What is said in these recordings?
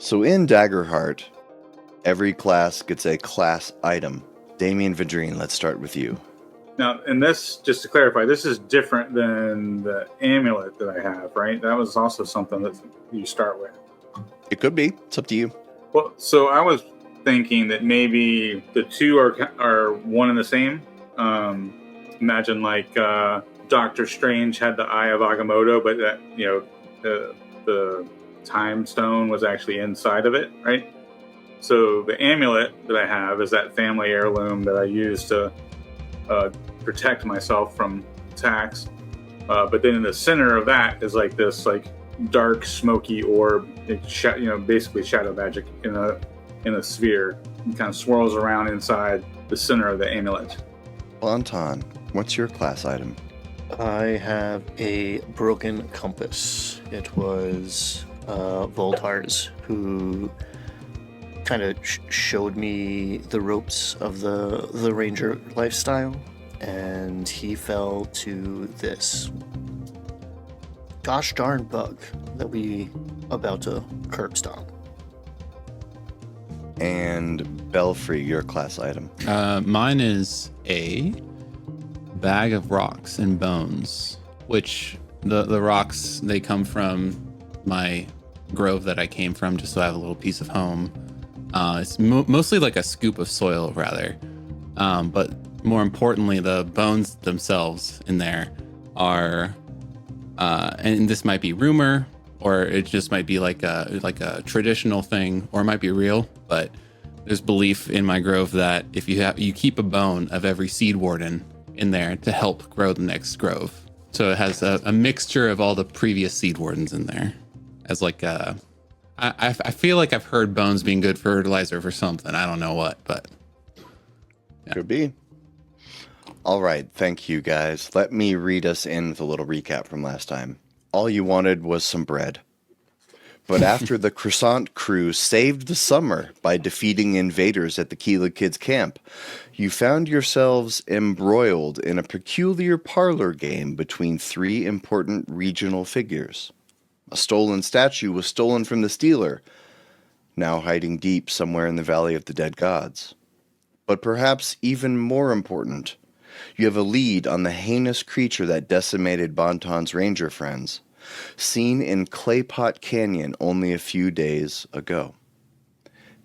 So in Daggerheart, every class gets a class item. Damien Vidrine, let's start with you. Now, and this, just to clarify, this is different than the amulet that I have, right? That was also something that you start with. It could be. It's up to you. Well, so I was thinking that maybe the two are one and the same. Imagine like Doctor Strange had the Eye of Agamotto, but that the Time Stone was actually inside of it, right? So the amulet that I have is that family heirloom that I use to protect myself from attacks. But then in the center of that is like this dark, smoky orb. Basically shadow magic in a sphere. It kind of swirls around inside the center of the amulet. Bonton, what's your class item? I have a broken compass. It was Voltar's who kind of showed me the ropes of the ranger lifestyle, and he fell to this gosh darn bug that we about to curb stomp. And Belfry, your class item. Mine is a bag of rocks and bones, which the rocks, they come from my grove that I came from, just so I have a little piece of home. It's mostly like a scoop of soil, rather. But more importantly, the bones themselves in there are, and this might be rumor, or it just might be like a traditional thing, or it might be real. But there's belief in my grove that if you keep a bone of every seed warden in there to help grow the next grove. So it has a mixture of all the previous seed wardens in there, as like a. I feel like I've heard bones being good fertilizer for something. I don't know what, but yeah. Could be. All right, thank you guys. Let me read us in with a little recap from last time. All you wanted was some bread. But after the Croissant crew saved the summer by defeating invaders at the Keela Kids camp, you found yourselves embroiled in a peculiar parlor game between three important regional figures. A stolen statue was stolen from the stealer, now hiding deep somewhere in the Valley of the Dead Gods. But perhaps even more important, you have a lead on the heinous creature that decimated Bonton's ranger friends, seen in Claypot Canyon only a few days ago.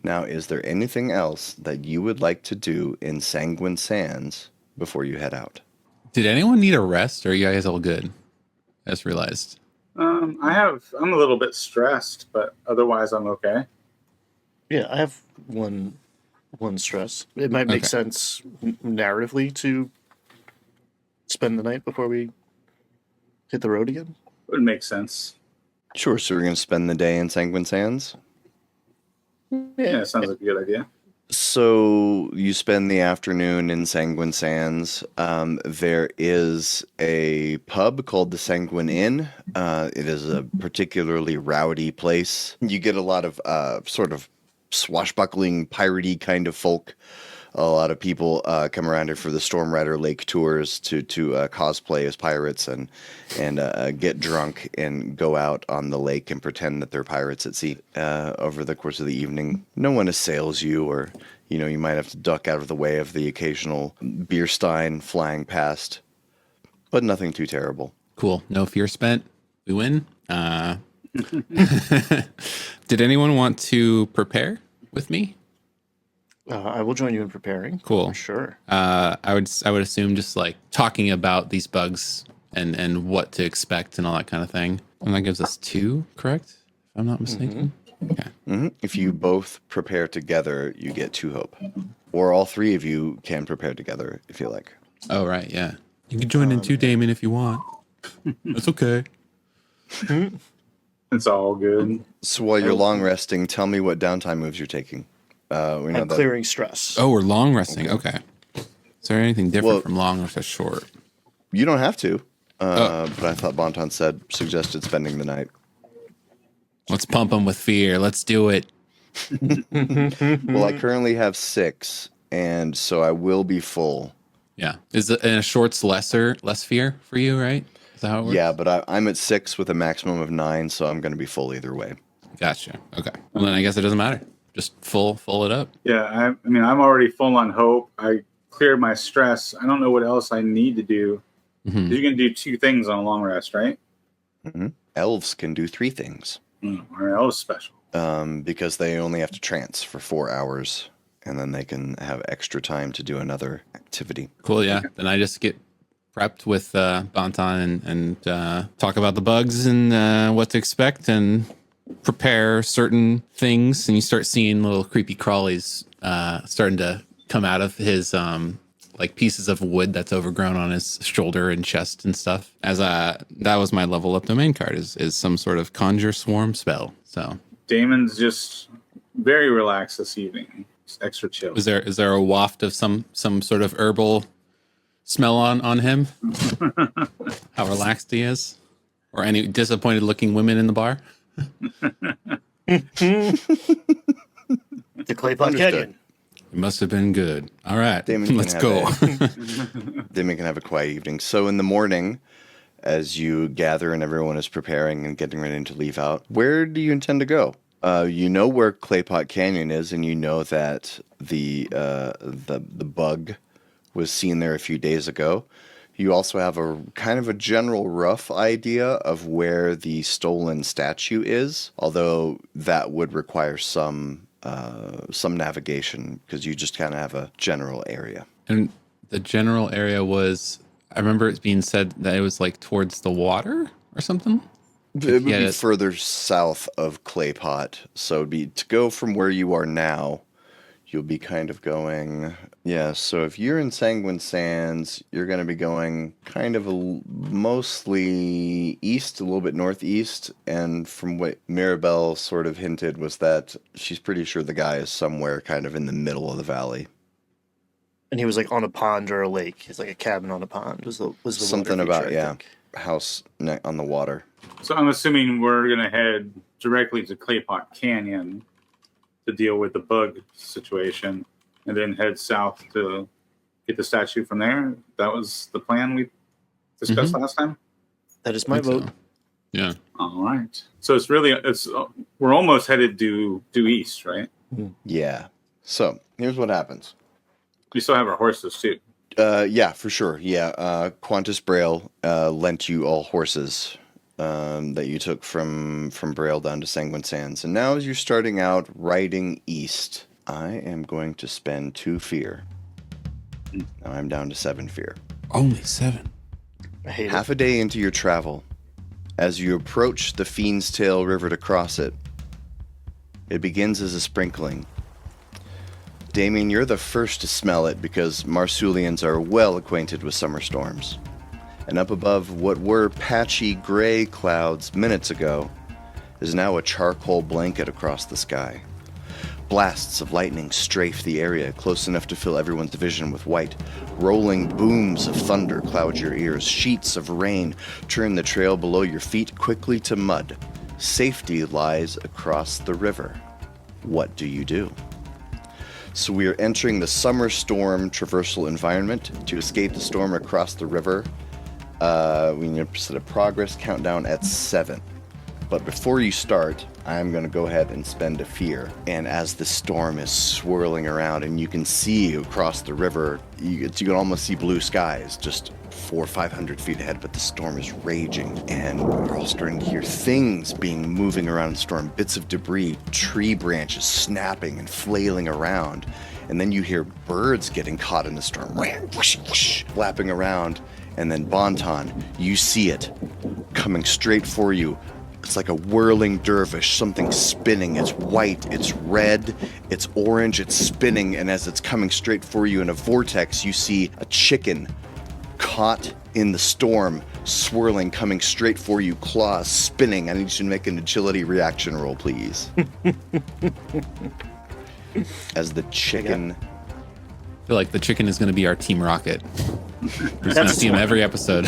Now, is there anything else that you would like to do in Sanguine Sands before you head out? Did anyone need a rest, or are you guys all good? I just realized. I'm a little bit stressed, but otherwise I'm okay. Yeah, I have one stress. It might make sense narratively to spend the night before we hit the road again. Would make sense. Sure, so we're going to spend the day in Sanguine Sands? Yeah, sounds like a good idea. So you spend the afternoon in Sanguine Sands. There is a pub called the Sanguine Inn. It is a particularly rowdy place. You get a lot of sort of swashbuckling, piratey kind of folk. A lot of people come around here for the Storm Rider Lake tours to cosplay as pirates and get drunk and go out on the lake and pretend that they're pirates at sea. Over the course of the evening, no one assails you, or you might have to duck out of the way of the occasional beer stein flying past, but nothing too terrible. Cool. No fear spent. We win. Did anyone want to prepare with me? I will join you in preparing. Cool. For sure. I would assume just like talking about these bugs and what to expect and all that kind of thing. And that gives us 2, correct? If I'm not mistaken. Mm-hmm. Okay. Mm-hmm. If you both prepare together, you get 2 hope. Or all 3 of you can prepare together if you like. Oh, right. Yeah. You can join in too, Damon, if you want. That's okay. It's all good. So while you're long resting, tell me what downtime moves you're taking. I'm clearing stress. Oh, we're long resting. Okay. Is there anything different from long or just short? You don't have to. But I thought Bonton suggested spending the night. Let's pump them with fear. Let's do it. Well, I currently have 6, and so I will be full. Yeah. And a short's less fear for you, right? Is that how it works? Yeah, but I'm at 6 with a maximum of 9, so I'm going to be full either way. Gotcha. Okay. Well, then I guess it doesn't matter. Just full it up. Yeah, I mean, I'm already full on hope. I cleared my stress. I don't know what else I need to do. Mm-hmm. You can do 2 things on a long rest, right? Mm-hmm. Elves can do 3 things. Or elves special. Because they only have to trance for 4 hours, and then they can have extra time to do another activity. Cool, yeah. Then I just get prepped with Bonton and talk about the bugs and what to expect and prepare certain things. And you start seeing little creepy crawlies starting to come out of his like pieces of wood that's overgrown on his shoulder and chest and stuff. As that was my level up domain card is some sort of conjure swarm spell. So Damon's just very relaxed this evening. Just extra chill. Is there a waft of some sort of herbal smell on him? How relaxed he is? Or any disappointed looking women in the bar? The Claypot Canyon. It must have been good. All right, Damon let's go. Damon can have a quiet evening. So in the morning, as you gather and everyone is preparing and getting ready to leave out, where do you intend to go? You know where Claypot Canyon is, and you know that the bug was seen there a few days ago. You also have a kind of a general rough idea of where the stolen statue is, although that would require some navigation because you just kind of have a general area. And the general area was, I remember it being said that it was like towards the water or something. It would be further south of Claypot, so it'd be to go from where you are now. You'll be kind of going, yeah, so if you're in Sanguine Sands, you're going to be going kind of mostly east, a little bit northeast, and from what Mirabelle sort of hinted was that she's pretty sure the guy is somewhere kind of in the middle of the valley. And he was like on a pond or a lake. He's like a cabin on a pond. Was the something water about, feature, I yeah, think. house on the water. So I'm assuming we're going to head directly to Claypot Canyon to deal with the bug situation, and then head south to get the statue from there. That was the plan we discussed last time. That is my vote. So. Yeah. All right. So we're almost headed due east, right? Yeah. So here's what happens. We still have our horses too. Yeah, for sure. Yeah. Qantas Braille lent you all horses that you took from Braille down to Sanguine Sands. And now as you're starting out riding east, I am going to spend 2 fear. Now I'm down to 7 fear. Only 7. I hate Half a day into your travel, as you approach the Fiend's Tail River to cross it, it begins as a sprinkling. Damien, you're the first to smell it because Marsulians are well acquainted with summer storms. And up above what were patchy gray clouds minutes ago is now a charcoal blanket across the sky. Blasts of lightning strafe the area close enough to fill everyone's vision with white. Rolling booms of thunder cloud your ears. Sheets of rain turn the trail below your feet quickly to mud. Safety lies across the river. What do you do? So we are entering the summer storm traversal environment. To escape the storm across the river, we need to set a progress countdown at 7. But before you start, I'm going to go ahead and spend a fear. And as the storm is swirling around and you can see across the river, you can almost see blue skies just 400 or 500 feet ahead, but the storm is raging. And we're all starting to hear things moving around in the storm, bits of debris, tree branches snapping and flailing around. And then you hear birds getting caught in the storm, whoosh, whoosh, flapping around. And then Bonton, you see it coming straight for you. It's like a whirling dervish, something spinning. It's white, it's red, it's orange, it's spinning. And as it's coming straight for you in a vortex, you see a chicken caught in the storm, swirling, coming straight for you, claws spinning. I need you to make an agility reaction roll, please. As the chicken... I feel like the chicken is going to be our Team Rocket. We're just going to see him every episode.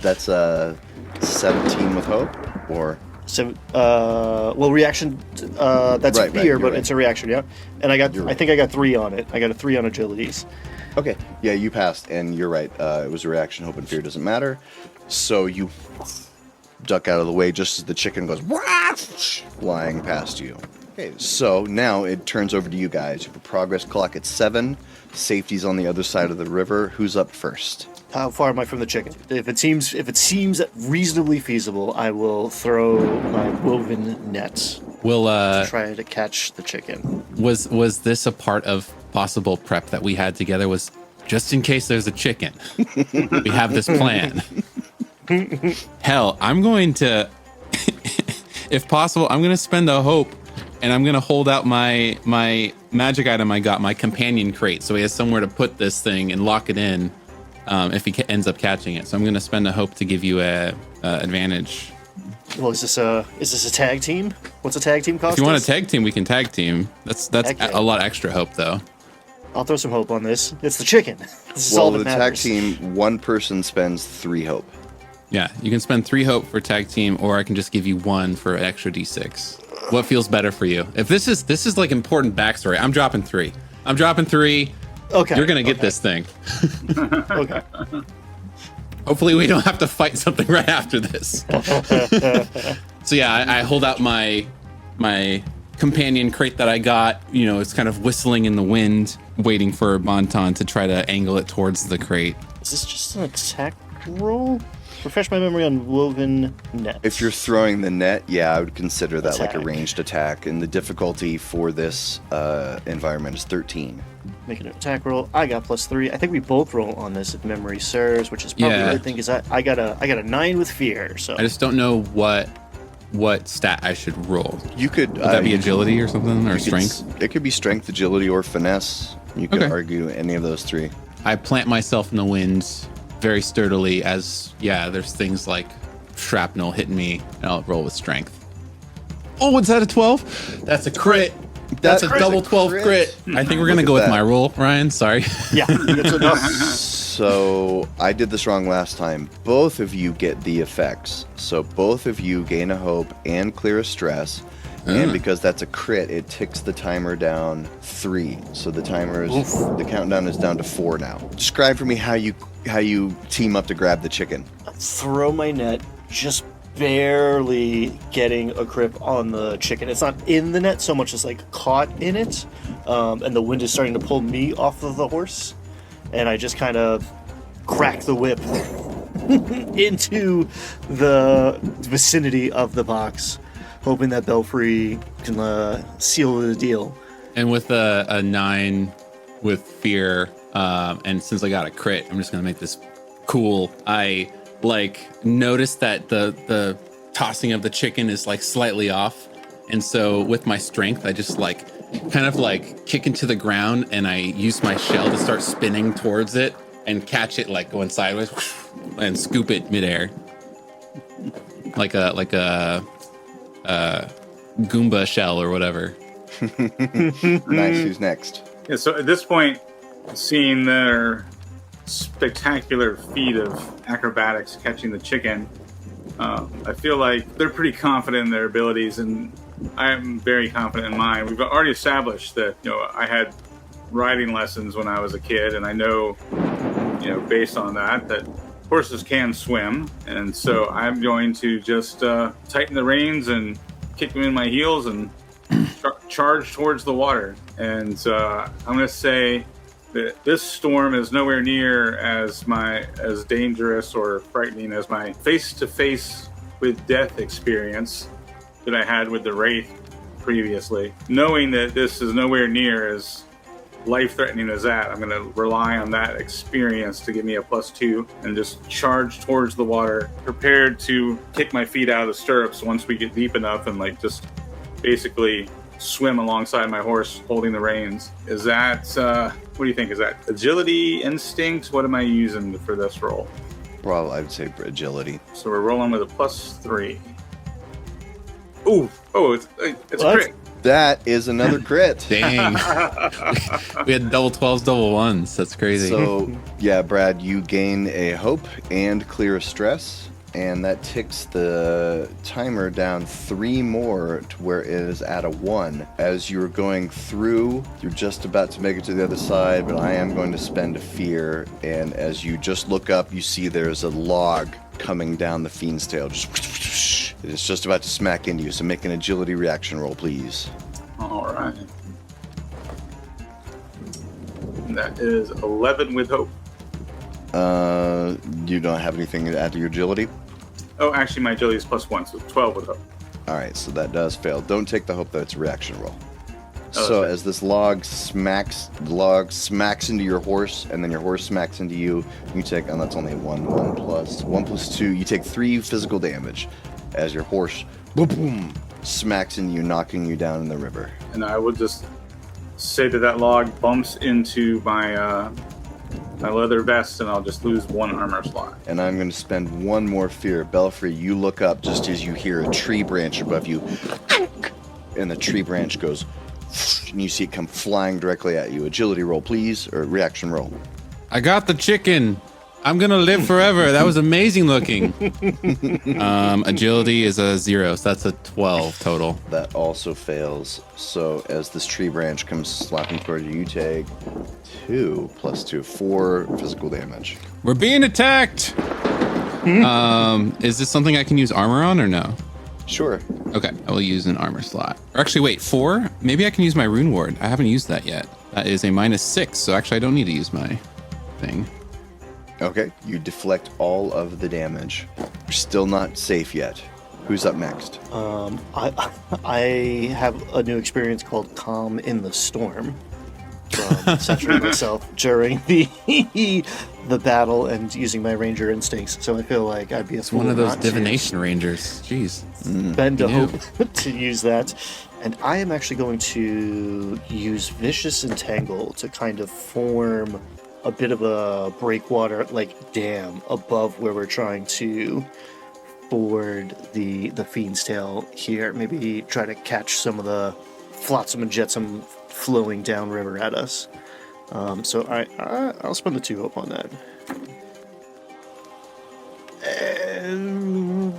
That's 17 with hope, or... So, well, reaction, that's Right, fear, you're but right. it's a reaction, yeah. And I think I got 3 on it. I got a 3 on agilities. Okay, yeah, you passed, and you're right. It was a reaction. Hope and fear doesn't matter. So you duck out of the way just as the chicken goes flying past you. Okay, so now it turns over to you guys. You have a progress clock at 7. Safety's on the other side of the river. Who's up first? How far am I from the chicken? If it seems reasonably feasible, I will throw my woven net We'll to try to catch the chicken. was this a part of possible prep that we had together? Was just in case there's a chicken, we have this plan. Hell, I'm going to, if possible, I'm going to spend a hope, and I'm going to hold out my magic item I got, my companion crate, so he has somewhere to put this thing and lock it in if he ends up catching it. So I'm going to spend a hope to give you a advantage. Well, is this a tag team? What's a tag team cost? If you want us? to tag team, we can tag team. That's Heck yeah. a lot extra hope, though. I'll throw some hope on this. It's the chicken. This is Well, all that the tag matters. team, one person spends 3 hope. Yeah, you can spend 3 hope for tag team, or I can just give you 1 for an extra d6. What feels better for you? If this is like important backstory, I'm dropping 3. Okay. You're gonna get this thing. Okay. Hopefully, we don't have to fight something right after this. So yeah, I hold out my companion crate that I got. You know, it's kind of whistling in the wind, waiting for Bonton to try to angle it towards the crate. Is this just an attack roll? Refresh my memory on woven net. If you're throwing the net, yeah, I would consider that like a Attack. ranged attack, and the difficulty for this environment is 13. Make an attack roll. I got +3. I think we both roll on this if memory serves, which is probably Yeah. a good thing because I got a 9 with fear. So I just don't know what stat I should roll. You could Would that be agility or something, or strength? It could be strength, agility, or finesse. You could Okay. argue any of those 3. I plant myself in the wind very sturdily as, yeah, there's things like shrapnel hitting me, and I'll roll with strength. Oh, is that a 12? That's a crit. That's a That is double a 12 crit. crit. I think we're going to Look go at with that. my roll, Ryan. Sorry. yeah, that's enough. So I did this wrong last time. Both of you get the effects. So both of you gain a hope and clear a stress. And because that's a crit, it ticks the timer down 3. So the the countdown is down to 4 now. Describe for me how you team up to grab the chicken. Throw my net, just barely getting a grip on the chicken. It's not in the net so much as like caught in it, and the wind is starting to pull me off of the horse, and I just kind of crack the whip into the vicinity of the box, hoping that Belfry can seal the deal. And with a 9 with fear, and since I got a crit, I'm just going to make this cool. I notice that the tossing of the chicken is like slightly off, and so with my strength I just kind of kick into the ground, and I use my shell to start spinning towards it and catch it like going sideways and scoop it midair like a Goomba shell or whatever. Nice. Who's next? Yeah, so at this point, seeing their spectacular feat of acrobatics catching the chicken, I feel like they're pretty confident in their abilities, and I'm very confident in mine. We've already established that I had riding lessons when I was a kid, and I know based on that horses can swim, and so I'm going to just tighten the reins and kick them in my heels and charge towards the water. And I'm going to say that this storm is nowhere near as dangerous or frightening as my face-to-face with death experience that I had with the Wraith previously. Knowing that this is nowhere near as life-threatening as that, I'm going to rely on that experience to give me a +2 and just charge towards the water, prepared to kick my feet out of the stirrups once we get deep enough and just basically swim alongside my horse holding the reins. Is that what do you think? Is that agility, instinct? What am I using for this roll? Well, I would say agility. So we're rolling with a +3. Ooh, it's a crit. That is another crit. Dang. We had double 12s, double 1s. That's crazy. So, yeah, Brad, you gain a hope and clear a stress, and that ticks the timer down 3 more to where it is at a 1. As you're going through, you're just about to make it to the other side, but I am going to spend a fear, and as you just look up, you see there's a log coming down the fiend's tail. It is just about to smack into you, so make an agility reaction roll, please. All right. That is 11 with hope. You don't have anything to add to your agility? Oh, actually, my agility is +1, so 12 with hope. All right, so that does fail. Don't take the hope that it's a reaction roll. Oh, So okay. as this log smacks into your horse, and then your horse smacks into you, you take, and that's only one plus 2. You take 3 physical damage as your horse boom, boom, smacks into you, knocking you down in the river. And I would just say that log bumps into my my leather vest, and I'll just lose 1 armor slot. And I'm going to spend 1 more fear. Belfry, you look up just as you hear a tree branch above you, and the tree branch goes, and you see it come flying directly at you. Agility roll, please, or reaction roll. I got the chicken. I'm gonna live forever. That was amazing looking. Agility is a 0, so that's a 12 total. That also fails. So as this tree branch comes slapping toward you, you take 2 plus 2, 4 physical damage. We're being attacked. Is this something I can use armor on or no? Sure. Okay, I will use an armor slot. Or actually, wait, 4? Maybe I can use my rune ward. I haven't used that yet. That is a -6, so actually I don't need to use my thing. Okay, you deflect all of the damage. You're still not safe yet. Who's up next? I have a new experience called Calm in the Storm from centering myself during the battle and using my ranger instincts. So I feel like I'd be a fool One of those not to divination rangers. Jeez. spend a Yeah. hope to use that. And I am actually going to use Vicious Entangle to kind of form a bit of a breakwater like dam above where we're trying to board the Fiend's Tail here. Maybe try to catch some of the flotsam and jetsam flowing downriver at us. So I'll spend the 2 hope on that.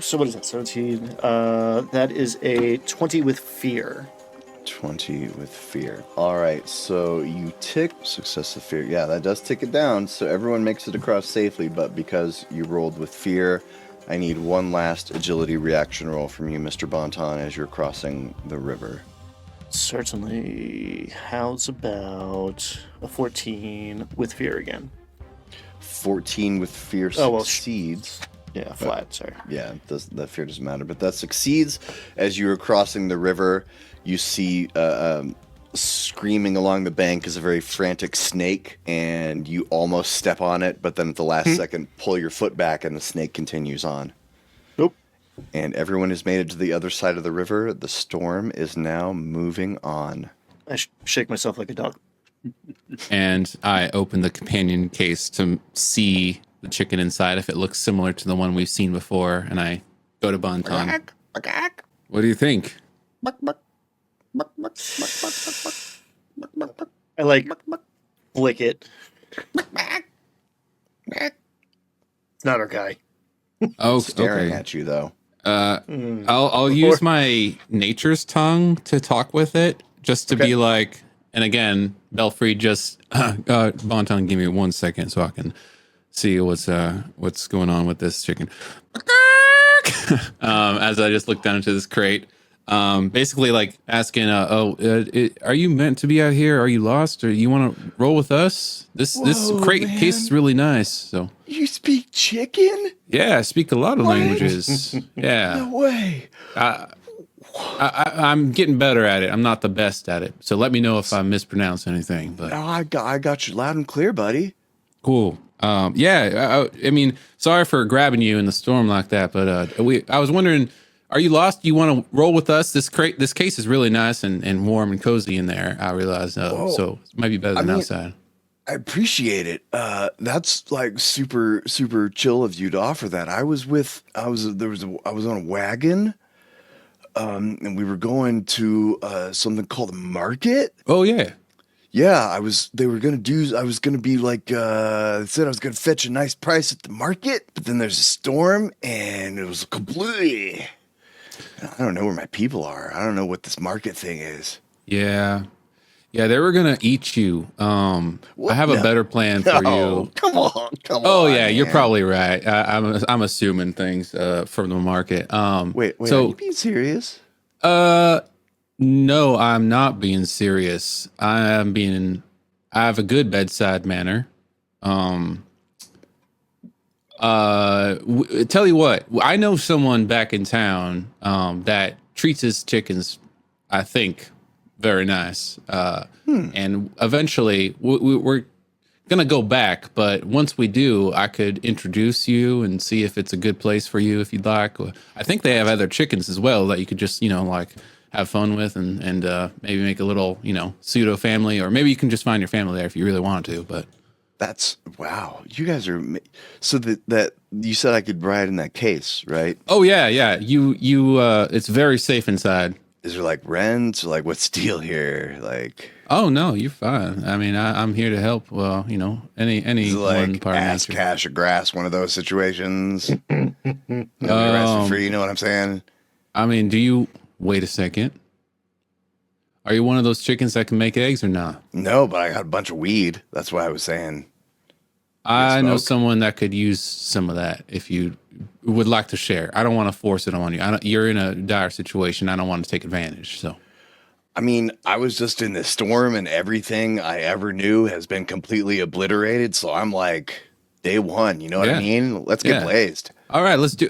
So what is that? 17. That is a 20 with fear. 20 with fear. All right, so you tick success of fear. Yeah, that does tick it down, so everyone makes it across safely, but because you rolled with fear, I need 1 last agility reaction roll from you, Mr. Bonton, as you're crossing the river. Certainly. How's about a 14 with fear again? 14 with fear Oh, well, succeeds. Yeah, flat, sorry. Yeah, the fear doesn't matter, but that succeeds. As you are crossing the river, you see screaming along the bank is a very frantic snake, and you almost step on it, but then at the last second pull your foot back and the snake continues on. Nope. And everyone has made it to the other side of the river. The storm is now moving on. I shake myself like a dog. And I open the companion case to see the chicken inside if it looks similar to the one we've seen before, and I go to Bonton. What do you think? I like flick it. It's not our guy. Oh, Staring okay. at you, though. I'll use my nature's tongue to talk with it, just to be like. And again, Belfry, just Bonton, give me 1 second so I can see what's going on with this chicken. As I just look down into this crate, basically like asking, are you meant to be out here? Are you lost, or you want to roll with us? This crate man. case is really nice. So You speak chicken? yeah, I speak a lot of languages. Yeah. No way. I'm getting better at it. I'm not the best at it. So let me know if I mispronounce anything. But Oh, I got you loud and clear, buddy. cool. I mean, sorry for grabbing you in the storm like that, but I was wondering, are you lost? Do you want to roll with us? This case is really nice and warm and cozy in there. I realize, so it might be better than outside. I appreciate it. That's like super chill of you to offer that. I was on a wagon. And we were going to something called the market. Oh yeah. Yeah, I was gonna be like, they said I was gonna fetch a nice price at the market, but then there's a storm and it was completely, I don't know where my people are. I don't know what this market thing is. Yeah. Yeah, they were gonna eat you. I have a better plan for you. Come on. Oh yeah, you're man. probably right. I'm assuming things from the market. Wait, are So you being serious? no, I'm not being serious. I have a good bedside manner. Tell you what, I know someone back in town that treats his chickens, I think, very nice. And eventually we're gonna go back, but once we do, I could introduce you and see if it's a good place for you if you'd like. I think they have other chickens as well that you could just, like have fun with and maybe make a little, pseudo family, or maybe you can just find your family there if you really want to, but That's wow. You guys are so that you said I could ride in that case, right? oh yeah. You it's very safe inside. Is there like rent? Like what's the deal here? Like Oh no, you're fine. I mean, I'm here to help. Well, any is it one like part of ass, nature. cash, or grass? One of those situations. Rest for free. You know what I'm saying? I mean, wait a second? Are you one of those chickens that can make eggs or not? No, but I got a bunch of weed. That's why I was saying. I know smoke? someone that could use some of that if you would like to share. I don't want to force it on you. You're in a dire situation. I don't want to take advantage. So, I mean, I was just in this storm, and everything I ever knew has been completely obliterated. So I'm like, day one. You know what I Yeah. mean? Let's get Yeah. blazed. all right, let's do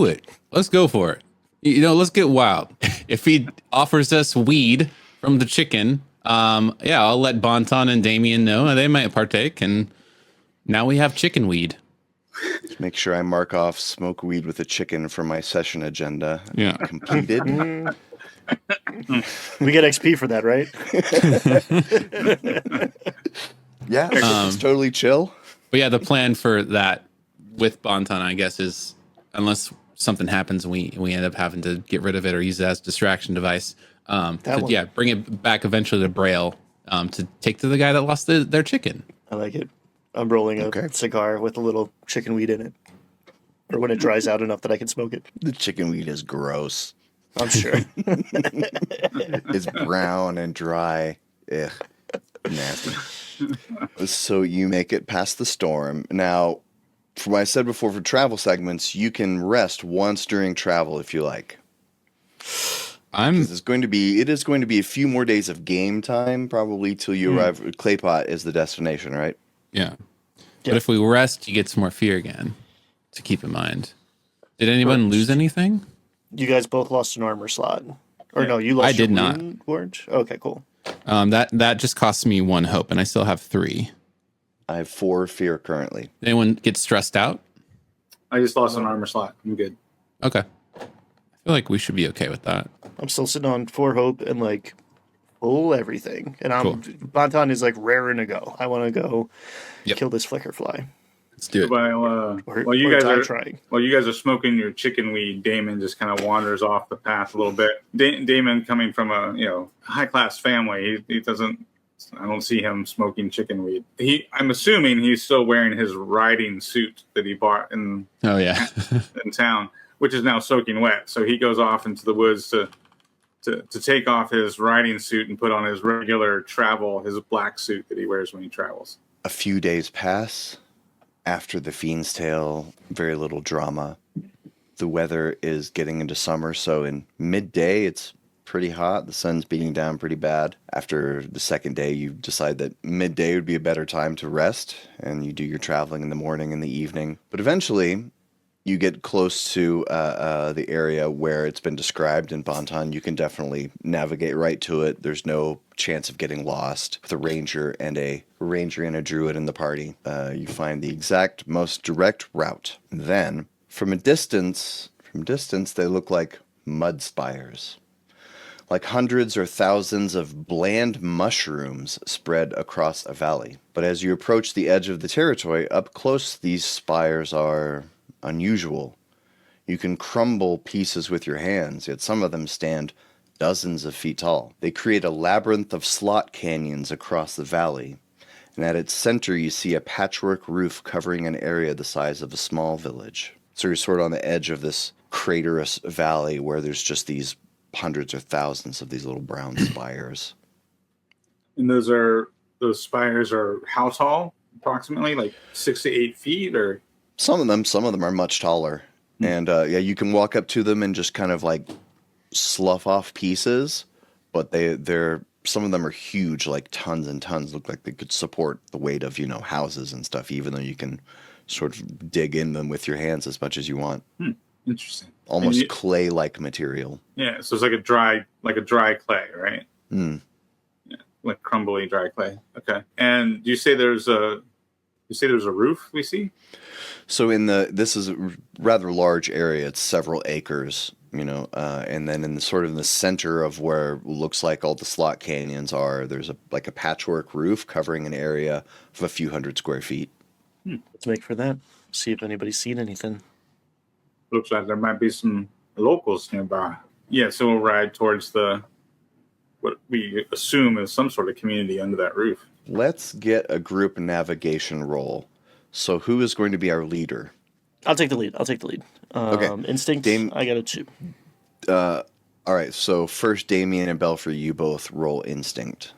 it. Let's go for it. Let's get wild. If he offers us weed from the chicken, I'll let Bonton and Damien know, and they might partake. And now we have chicken weed. Just make sure I mark off smoke weed with a chicken for my session agenda. Yeah. Completed. We get XP for that, right? Yeah, it's totally chill. But yeah, the plan for that with Bonton, I guess, is unless something happens and we end up having to get rid of it or use it as a distraction device. Bring it back eventually to Braille to take to the guy that lost their chicken. I like it. I'm rolling a cigar with a little chicken weed in it. Or when it dries out enough that I can smoke it. The chicken weed is gross. I'm sure. It's brown and dry. Ugh. Nasty. So you make it past the storm. Now, from what I said before, for travel segments, you can rest once during travel if you like. It is going to be a few more days of game time, probably till you arrive. Claypot is the destination, right? Yeah. But if we rest, you get some more fear again to keep in mind. Did anyone lose anything? You guys both lost an armor slot. Or no, you lost I did your not. wound ward? Okay, cool. That just cost me 1 hope, and I still have 3. I have 4 fear currently. Anyone get stressed out? I just lost an armor slot. I'm good. Okay. I feel like we should be okay with that. I'm still sitting on 4 hope and like full everything. And Cool. Bonton is like raring to go. I want to go Yep. kill this flicker fly. Let's do it. While you guys are smoking your chicken weed, Damon just kind of wanders off the path a little bit. Damon, coming from a high class family, he doesn't. I don't see him smoking chicken weed. I'm assuming he's still wearing his riding suit that he bought in Oh, yeah. in town, which is now soaking wet. So he goes off into the woods to take off his riding suit and put on his regular his black suit that he wears when he travels. A few days pass. After the Fiend's Tale, very little drama. The weather is getting into summer, so in midday it's pretty hot. The sun's beating down pretty bad. After the second day, you decide that midday would be a better time to rest, and you do your traveling in the morning and the evening. But eventually, you get close to the area where it's been described in Bonton. You can definitely navigate right to it. There's no chance of getting lost. With a ranger and a druid in the party, you find the exact most direct route. And then, from distance, they look like mud spires. Like hundreds or thousands of bland mushrooms spread across a valley. But as you approach the edge of the territory, up close these spires are unusual. You can crumble pieces with your hands, yet some of them stand dozens of feet tall. They create a labyrinth of slot canyons across the valley, and at its center you see a patchwork roof covering an area the size of a small village. So you're sort of on the edge of this craterous valley where there's just these hundreds or thousands of these little brown spires. And those spires are how tall? Approximately like 6 to 8 feet, or Some of them are much taller. And yeah, you can walk up to them and just kind of like slough off pieces, but they're some of them are huge, like tons and tons. Look like they could support the weight of, houses and stuff, even though you can sort of dig in them with your hands as much as you want. interesting. Almost clay-like material. Yeah, so it's like a dry clay, right? Mm. Yeah, like crumbly dry clay. Okay. And do you say there's a roof we see? So this is a rather large area. It's several acres, and then in the center of where looks like all the slot canyons are, there's a patchwork roof covering an area of a few hundred square feet. Let's make for that. See if anybody's seen anything. Looks like there might be some locals nearby. Yeah, so we'll ride towards what we assume is some sort of community under that roof. Let's get a group navigation roll. So who is going to be our leader? I'll take the lead. Okay. Instinct, I got a 2. All right, so first Damien and Belfry, you both roll instinct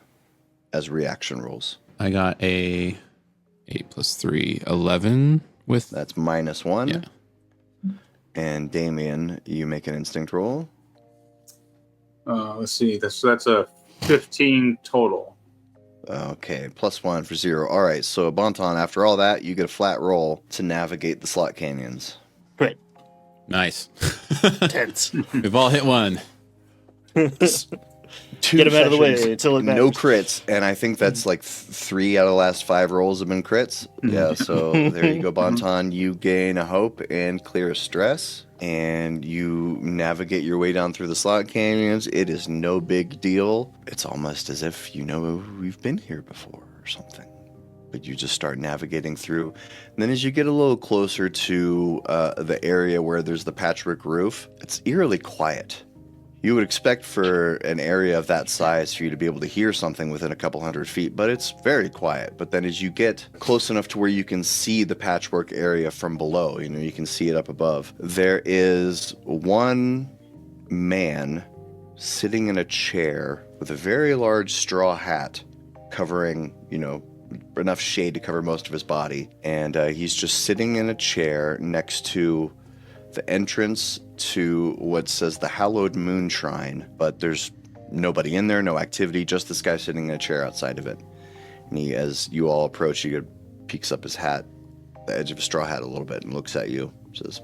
as reaction rolls. I got a 8 plus 3, 11 with... That's -1. Yeah. And Damien, you make an instinct roll. Let's see. That's a 15 total. Okay, +1 for 0. All right, so Bonton, after all that, you get a flat roll to navigate the slot canyons. Great. Nice. Tense. We've all hit one. Two Get him out of the way sessions, until it matters. no crits, and I think that's like 3 out of the last 5 rolls have been crits. Yeah, so there you go, Bonton. You gain a hope and clear a stress, and you navigate your way down through the slot canyons. It is no big deal. It's almost as if we've been here before or something. But you just start navigating through. And then as you get a little closer to the area where there's the patchwork roof, it's eerily quiet. You would expect for an area of that size for you to be able to hear something within a couple hundred feet, but it's very quiet. But then as you get close enough to where you can see the patchwork area from below, you can see it up above, there is one man sitting in a chair with a very large straw hat covering, enough shade to cover most of his body. And he's just sitting in a chair next to the entrance to what says the Hallowed Moon Shrine, but there's nobody in there, no activity, just this guy sitting in a chair outside of it. And he, as you all approach, he peeks up his hat, the edge of his straw hat a little bit, and looks at you, says,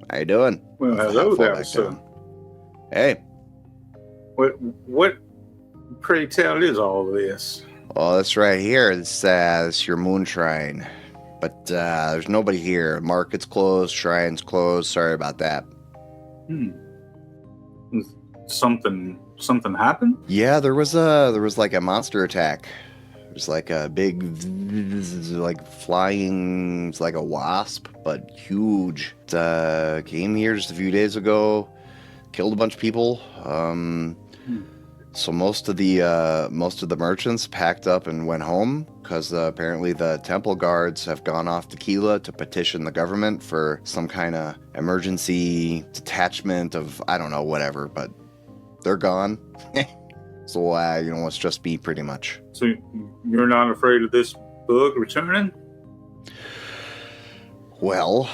"How you doing?" Well, hello there, sir. Hey. What pray tell is all of this? Oh, that's right here. It's your moon shrine. But there's nobody here. Market's closed, shrine's closed. Sorry about that. Something happened? Yeah, there was like a monster attack. There's like a big, like flying, it's like a wasp, but huge. It came here just a few days ago, killed a bunch of people. So most of the merchants packed up and went home because apparently the temple guards have gone off to Keela to petition the government for some kind of emergency detachment of, I don't know, whatever, but they're gone. So, it's just me pretty much. So you're not afraid of this bug returning? Well,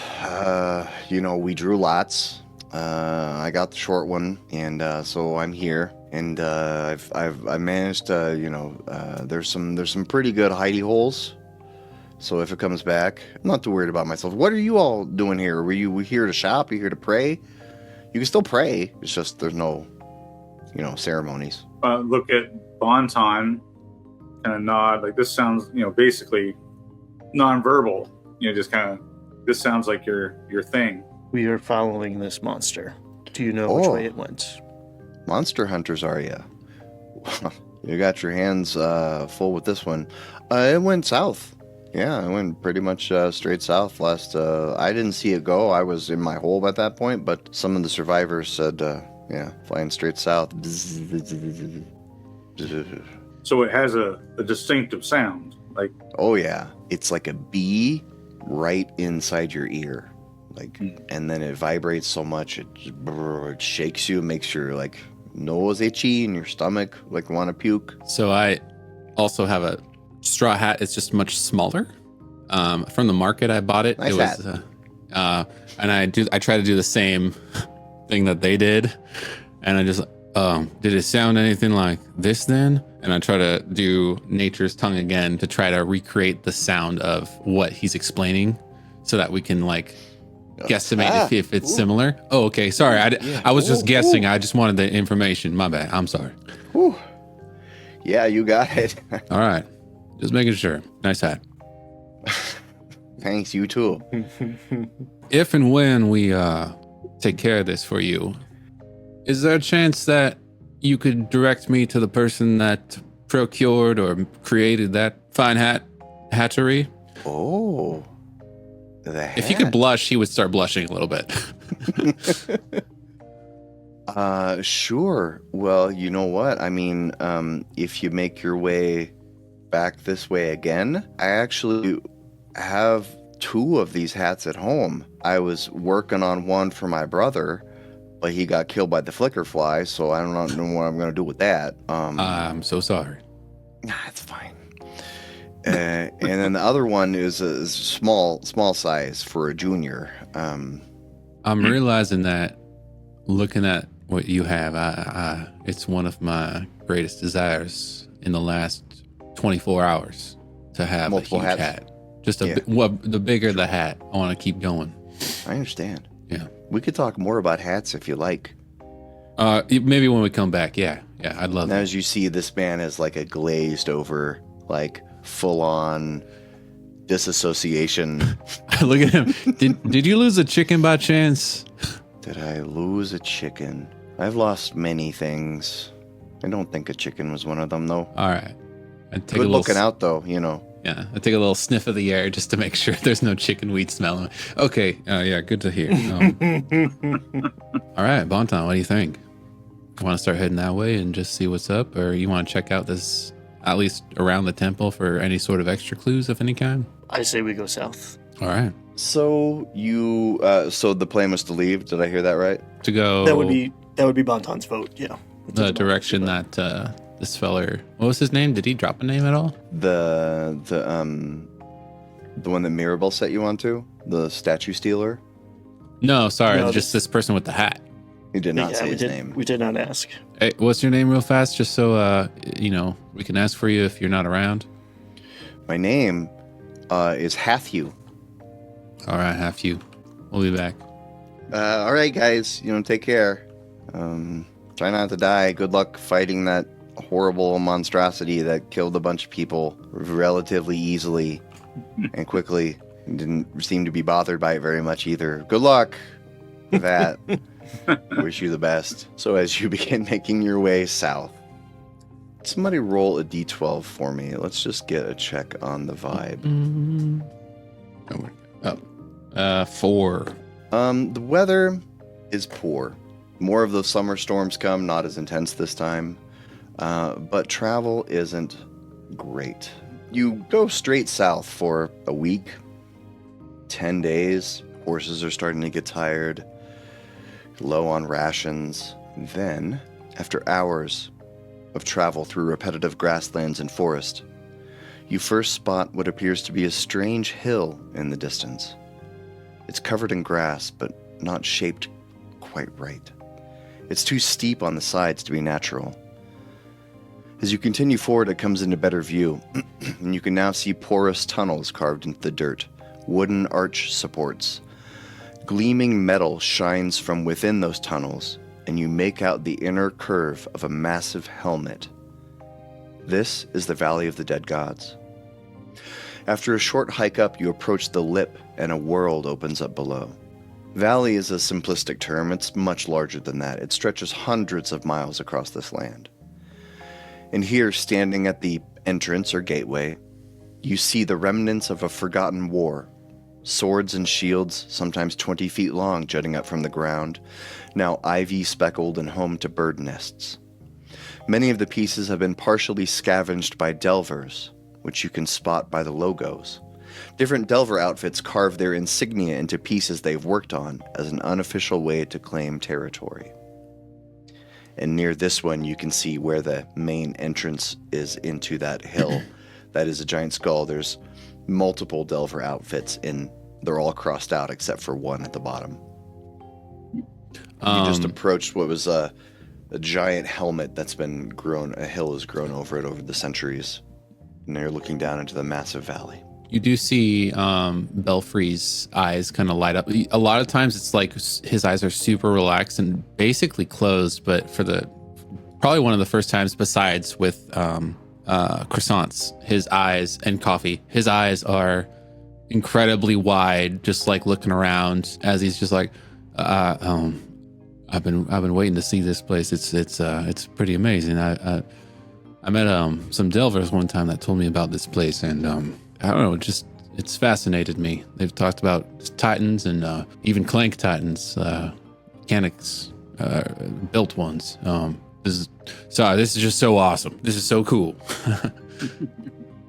we drew lots. I got the short one, and so I'm here. And I've managed to, there's some pretty good hidey holes. So if it comes back, I'm not too worried about myself. What are you all doing here? Were you here to shop? Are you here to pray? You can still pray. It's just there's no, ceremonies. Look at Bonton, kind of nod. Like this sounds, basically nonverbal. Just kind of, this sounds like your thing. We are following this monster. Do you know which way it went? Monster hunters, are you? You got your hands full with this one. It went south. Yeah, it went pretty much straight south last. I didn't see it go. I was in my hole at that point, but some of the survivors said, flying straight south. So it has a distinctive sound. Like, oh yeah, it's like a bee right inside your ear. And then it vibrates so much it shakes you, makes your nose itchy and your stomach want to puke. So I also have a straw hat. It's just much smaller. From the market, I bought it. Nice it was, and I try to do the same thing that they did, and I just did it sound anything like this then? And I try to do Nature's Tongue again to try to recreate the sound of what he's explaining, so that we can like guesstimate if it's similar. Oh, okay. Sorry, I was just guessing. I just wanted the information. My bad. I'm sorry. Ooh. Yeah, you got it. All right, just making sure. Nice hat. Thanks, you too. If and when we take care of this for you, is there a chance that you could direct me to the person that procured or created that fine hatchery? Oh, the hat. If he could blush, he would start blushing a little bit. Sure. Well, you know what? I mean, if you make your way back this way again, I actually have 2 of these hats at home. I was working on one for my brother, but he got killed by the flicker fly, so I don't know what I'm going to do with that. I'm so sorry. Nah, it's fine. And then the other one is a small size for a junior. I'm realizing that looking at what you have, it's one of my greatest desires in the last 24 hours to have Multiple a huge hats. hat. Just the bigger the hat, I want to keep going. I understand. Yeah. We could talk more about hats if you like. Maybe when we come back. Yeah, I'd love Now, that. as you see, this man is like a glazed over, like full-on disassociation. Look at him. Did you lose a chicken by chance? Did I lose a chicken? I've lost many things. I don't think a chicken was one of them, though. All right. I'd take Good a little looking out, though, you know. Yeah, I take a little sniff of the air just to make sure there's no chicken weed smell. Okay, yeah, good to hear. All right, Bonton, what do you think? You want to start heading that way and just see what's up, or you want to check out this, at least around the temple, for any sort of extra clues of any kind? I say we go south. All right. So you, so the plan was to leave. Did I hear that right? To go That would be Bonton's vote. Yeah. the direction that this feller, what was his name? Did he drop a name at all? The one that Mirabelle set you onto, the statue stealer. No, sorry, No, just this person with the hat. He did not say we his did, name. We did not ask. Hey, what's your name real fast, just so we can ask for you if you're not around? My name is Hatthew. All right, Hatthew. We'll be back. All right, guys. Take care. Try not to die. Good luck fighting that horrible monstrosity that killed a bunch of people relatively easily and quickly. Didn't seem to be bothered by it very much either. Good luck with that. Wish you the best. So as you begin making your way south, somebody roll a d12 for me. Let's just get a check on the vibe. 4. The weather is poor. More of those summer storms come, not as intense this time. But travel isn't great. You go straight south for a week, 10 days. Horses are starting to get tired, low on rations. Then, after hours of travel through repetitive grasslands and forest, you first spot what appears to be a strange hill in the distance. It's covered in grass, but not shaped quite right. It's too steep on the sides to be natural. As you continue forward, it comes into better view, and you can now see porous tunnels carved into the dirt, wooden arch supports. Gleaming metal shines from within those tunnels, and you make out the inner curve of a massive helmet. This is the Valley of the Dead Gods. After a short hike up, you approach the lip, and a world opens up below. Valley is a simplistic term. It's much larger than that. It stretches hundreds of miles across this land. And here, standing at the entrance or gateway, you see the remnants of a forgotten war. Swords and shields, sometimes 20 feet long, jutting up from the ground, now ivy-speckled and home to bird nests. Many of the pieces have been partially scavenged by delvers, which you can spot by the logos. Different delver outfits carve their insignia into pieces they've worked on as an unofficial way to claim territory. And near this one, you can see where the main entrance is into that hill. That is a giant skull. There's multiple Delver outfits, and they're all crossed out except for one at the bottom. You just approached what was a giant helmet that's been grown. A hill has grown over it over the centuries. And you're looking down into the massive valley. You do see Belfry's eyes kind of light up. A lot of times it's like his eyes are super relaxed and basically closed, but for probably one of the first times besides with croissants, his eyes and coffee, his eyes are incredibly wide, just like looking around as he's just like, I've been waiting to see this place. It's pretty amazing. I met some Delvers one time that told me about this place, and I don't know, it's fascinated me. They've talked about Titans and even Clank Titans, mechanics, built ones. This is just so awesome. This is so cool.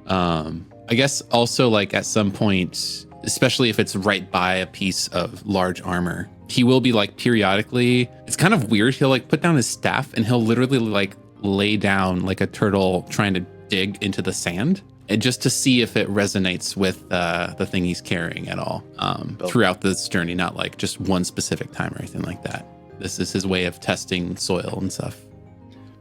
I guess also like at some point, especially if it's right by a piece of large armor, he will be like periodically, it's kind of weird. He'll like put down his staff and he'll literally like lay down like a turtle trying to dig into the sand, and just to see if it resonates with the thing he's carrying at all throughout this journey, not like just one specific time or anything like that. This is his way of testing soil and stuff.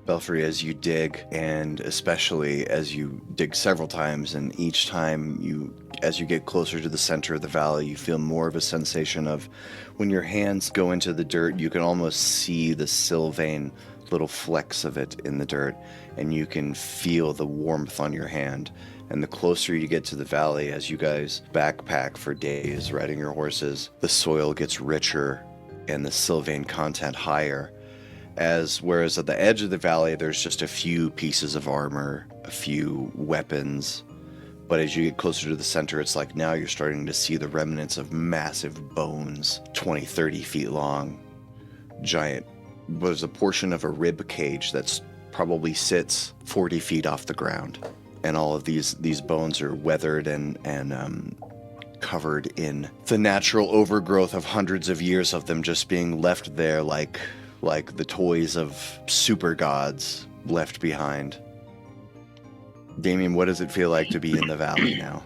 Belfry, as you dig, and especially as you dig several times, and each time as you get closer to the center of the valley, you feel more of a sensation of when your hands go into the dirt, you can almost see the sylvain little flecks of it in the dirt, and you can feel the warmth on your hand. And the closer you get to the valley, as you guys backpack for days riding your horses, the soil gets richer and the sylvain content higher. Whereas at the edge of the valley, there's just a few pieces of armor, a few weapons. But as you get closer to the center, it's like now you're starting to see the remnants of massive bones, 20, 30 feet long, giant. There's a portion of a rib cage that's probably sits 40 feet off the ground. And all of these bones are weathered and covered in the natural overgrowth of hundreds of years of them just being left there like the toys of super gods left behind. Damien, what does it feel like to be in the valley now?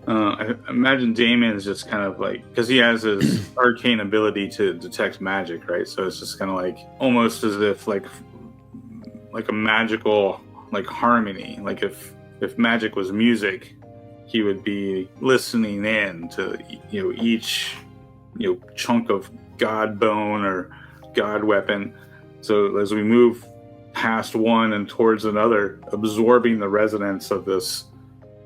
I imagine Damien's just kind of like, because he has his arcane ability to detect magic, right? So it's just kind of like almost as if like a magical like harmony. Like if magic was music, he would be listening in to each chunk of god bone or god weapon. So as we move past one and towards another, absorbing the resonance of this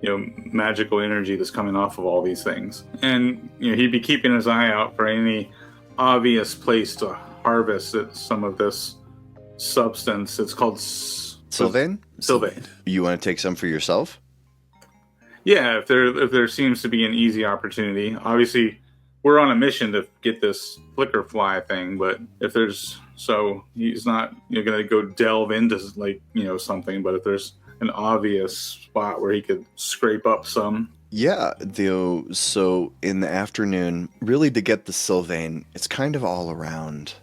magical energy that's coming off of all these things. And he'd be keeping his eye out for any obvious place to harvest some of this substance. It's called Sylvain? Sylvain. You want to take some for yourself? Yeah, if there seems to be an easy opportunity. Obviously, we're on a mission to get this flicker fly thing, but if there's, so he's not going to go delve into something, but if there's an obvious spot where he could scrape up some. Yeah, so in the afternoon, really to get the Sylvain, it's kind of all around.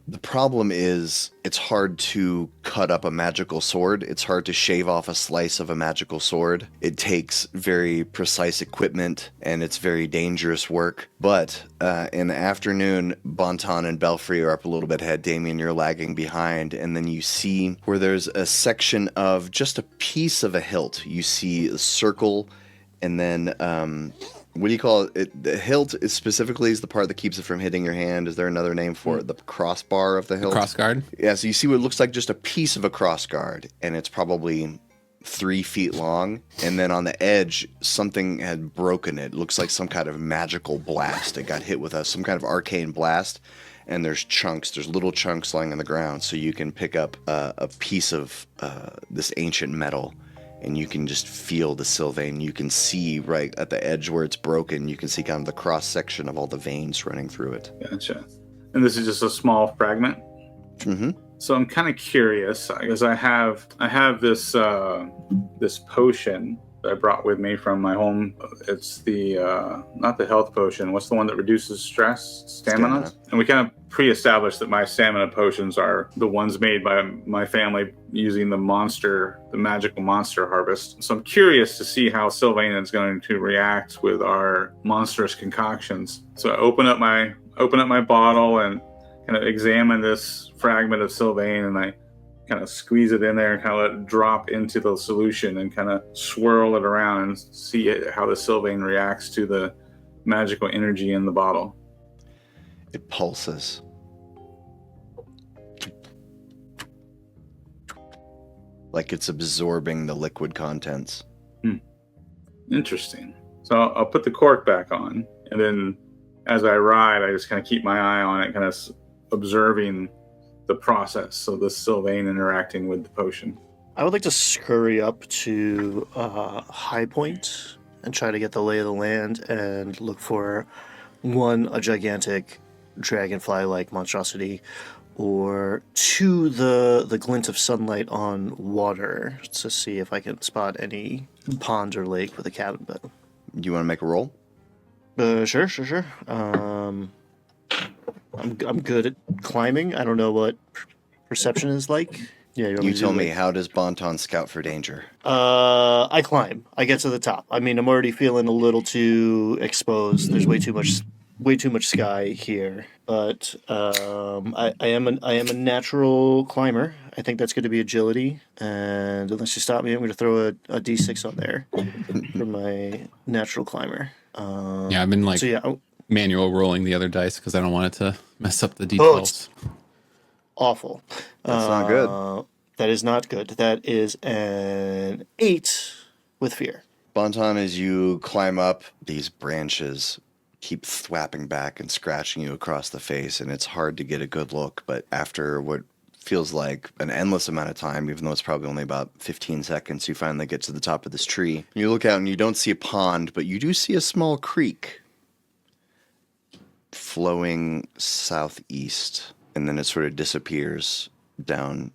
The problem is it's hard to cut up a magical sword. It's hard to shave off a slice of a magical sword. It takes very precise equipment, and it's very dangerous work. But in the afternoon, Bonton and Belfry are up a little bit ahead. Damien, you're lagging behind. And then you see where there's a section of just a piece of a hilt. You see a circle, and then... what do you call it? The hilt is specifically the part that keeps it from hitting your hand. Is there another name for it? The crossbar of the hilt? Crossguard? Yeah, so you see what looks like just a piece of a crossguard, and it's probably 3 feet long. And then on the edge, something had broken it. It looks like some kind of magical blast. It got hit with some kind of arcane blast, and there's little chunks lying on the ground. So you can pick up a piece of this ancient metal, and you can just feel the Sylvain. You can see right at the edge where it's broken, you can see kind of the cross-section of all the veins running through it. Gotcha. And this is just a small fragment? Mm-hmm. So I'm kind of curious, because I have this this potion that I brought with me from my home. It's the not the health potion. What's the one that reduces stress? Stamina. And we kind of pre-established that my stamina potions are the ones made by my family using the magical monster harvest. So I'm curious to see how Sylvain is going to react with our monstrous concoctions. So I open up my bottle and kind of examine this fragment of Sylvain, and I kind of squeeze it in there and kind of let it drop into the solution and kind of swirl it around and see how the Sylvain reacts to the magical energy in the bottle. It pulses. Like it's absorbing the liquid contents. Interesting. So I'll put the cork back on, and then as I ride, I just kind of keep my eye on it, kind of observing the process. So the Sylvain interacting with the potion. I would like to scurry up to High Point and try to get the lay of the land and look for a gigantic dragonfly-like monstrosity, or two, the glint of sunlight on water to see if I can spot any pond or lake with a cabin bed. You want to make a roll? Sure. I'm good at climbing. I don't know what perception is like. Yeah, You tell me, how does Bonton scout for danger? I climb. I get to the top. I mean, I'm already feeling a little too exposed. There's way too much sky here. But I am a natural climber. I think that's going to be agility. And unless you stop me, I'm going to throw a d6 on there for my natural climber. Yeah, I've been like manual rolling the other dice because I don't want it to mess up the d12s. Oh, it's awful. That's not good. That is not good. That is an 8 with fear. Bonton, as you climb up, these branches keep thwapping back and scratching you across the face, and it's hard to get a good look. But after what feels like an endless amount of time, even though it's probably only about 15 seconds, you finally get to the top of this tree. You look out and you don't see a pond, but you do see a small creek flowing southeast, and then it sort of disappears down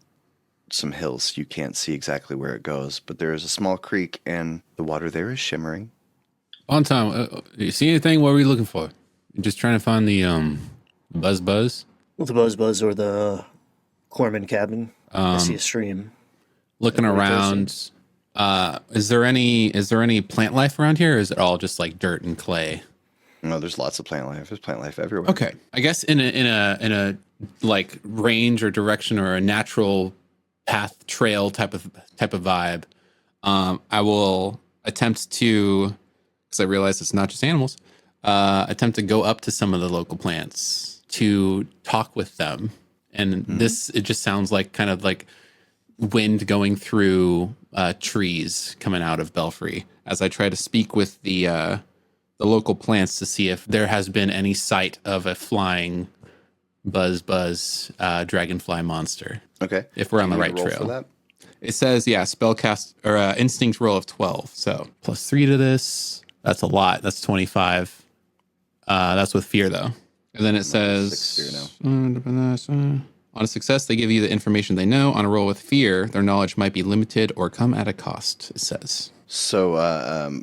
some hills. You can't see exactly where it goes, but there is a small creek, and the water there is shimmering. On time, you see anything? What are we looking for? You're just trying to find the buzz. The buzz or the Corman cabin. I see a stream. Looking around, is there any plant life around here, or is it all just like dirt and clay? No, there's lots of plant life. There's plant life everywhere. Okay, I guess in a like range or direction or a natural path trail type of vibe, I will attempt to, because I realize it's not just animals, attempt to go up to some of the local plants to talk with them. And it just sounds like kind of like wind going through trees coming out of Belfry as I try to speak with the local plants to see if there has been any sight of a flying buzz dragonfly monster. Okay. If we're on the right trail. For that? It says, spellcast or instinct roll of 12. So +3 to this. That's a lot. That's 25. That's with fear though. And then it says 6 fear now. On a success, they give you the information they know. On a roll with fear, their knowledge might be limited or come at a cost, it says. So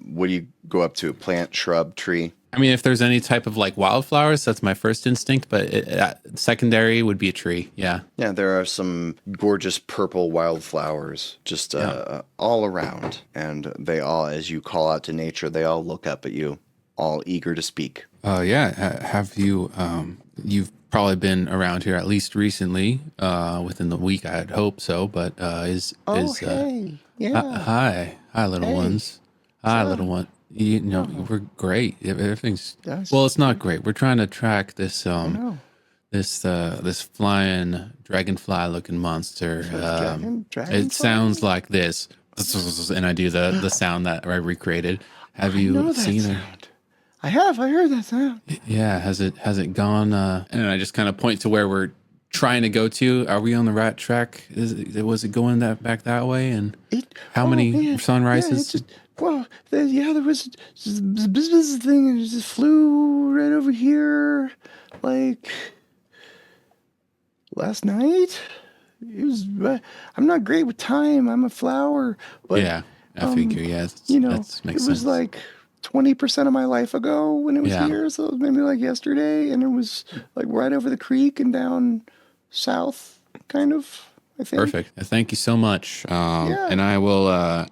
what do you go up to? A plant, shrub, tree? I mean, if there's any type of like wildflowers, that's my first instinct, but secondary would be a tree. Yeah. Yeah, there are some gorgeous purple wildflowers just all around. And they all, as you call out to nature, they all look up at you, all eager to speak. Have you, you've probably been around here at least recently, within the week, I'd hope so, but hey. Yeah. Hi, little ones. Hi, little one. You know, we're great. Everything's well. It's not great. We're trying to track this this flying dragonfly-looking monster. It sounds like this, and I do the sound that I recreated. Have you seen it? I have. I heard that sound. Yeah. Has it gone? And I just kind of point to where we're trying to go to. Are we on the right track? Was it going back that way? And how many sunrises? There was this business thing, and it just flew right over here, like last night. It was. I'm not great with time. I'm a flower, but I figure, yeah. You know, That makes it was sense. like 20% of my life ago when it was Yeah. here, so it was maybe like yesterday, and it was like right over the creek and down south, kind of, I think. Perfect. Thank you so much. Yeah. And I will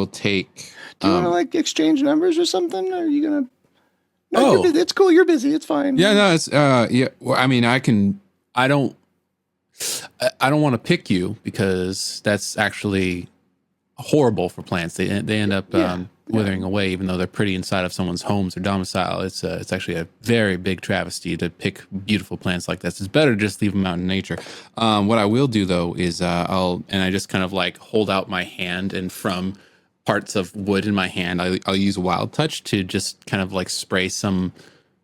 take. Do you want to like exchange numbers or something? Or are you gonna? No, Oh. you're busy. It's cool. You're busy. It's fine. Yeah, no, it's yeah. Well, I mean, I don't want to pick you because that's actually horrible for plants. They end up withering away, even though they're pretty inside of someone's homes or domicile. It's actually a very big travesty to pick beautiful plants like this. It's better to just leave them out in nature. What I will do though is I just kind of like hold out my hand, and from parts of wood in my hand, I'll use Wild Touch to just kind of like spray some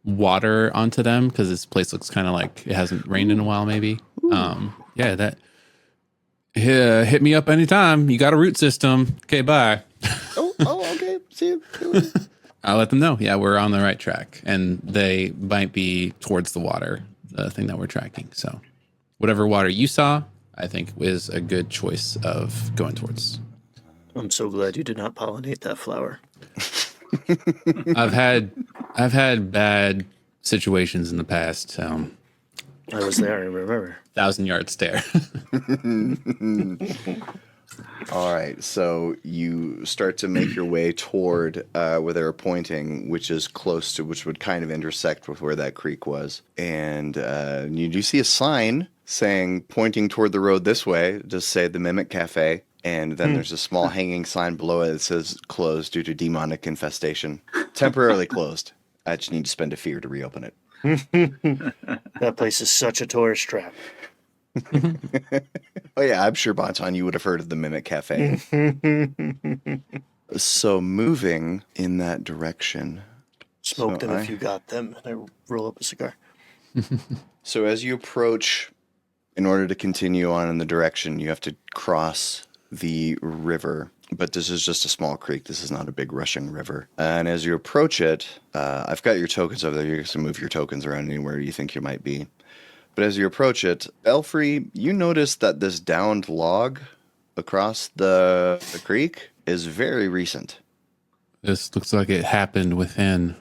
water onto them because this place looks kind of like it hasn't rained in a while. Maybe. Yeah, that. Hit me up anytime. You got a root system. Okay, bye. Okay. See you. I'll let them know. Yeah, we're on the right track, and they might be towards the water, the thing that we're tracking. So, whatever water you saw, I think is a good choice of going towards. I'm so glad you did not pollinate that flower. I've had bad situations in the past. I was there, I remember. 1,000-yard stare. All right, so you start to make your way toward where they were pointing, which would kind of intersect with where that creek was. And you do see a sign saying, pointing toward the road this way, just say the Mimic Cafe. And then there's a small hanging sign below it that says closed due to demonic infestation. Temporarily closed. I just need to spend a fear to reopen it. That place is such a tourist trap. Oh yeah, I'm sure Bonton, you would have heard of the Mimic Cafe. So moving in that direction. Smoke them if you got them. And I roll up a cigar. So as you approach, in order to continue on in the direction, you have to cross the river. But this is just a small creek. This is not a big rushing river. And as you approach it, I've got your tokens over there. You can move your tokens around anywhere you think you might be. But as you approach it, Belfry, you notice that this downed log across the creek is very recent. This looks like it happened within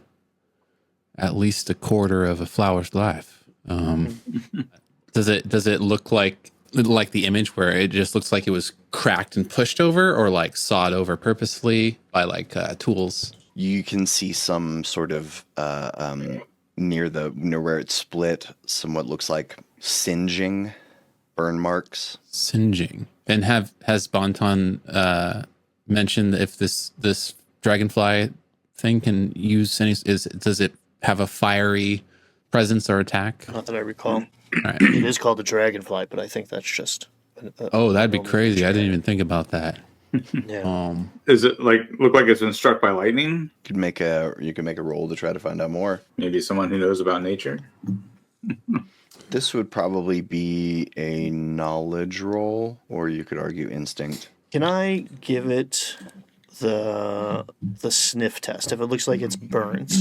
at least a quarter of a flower's life. Does it look like the image where it just looks like it was cracked and pushed over, or like sawed over purposely by like tools? You can see some sort of near where it split, somewhat looks like singeing burn marks. Singeing. And has Bonton mentioned if this dragonfly thing can use any? Does it have a fiery presence or attack? Not that I recall. Right. It is called the dragonfly, but I think that's just... That'd be crazy. I didn't even think about that. Yeah. Does it look like it's been struck by lightning? You can make a roll to try to find out more. Maybe someone who knows about nature. This would probably be a knowledge roll, or you could argue instinct. Can I give it the sniff test? If it looks like it's burnt,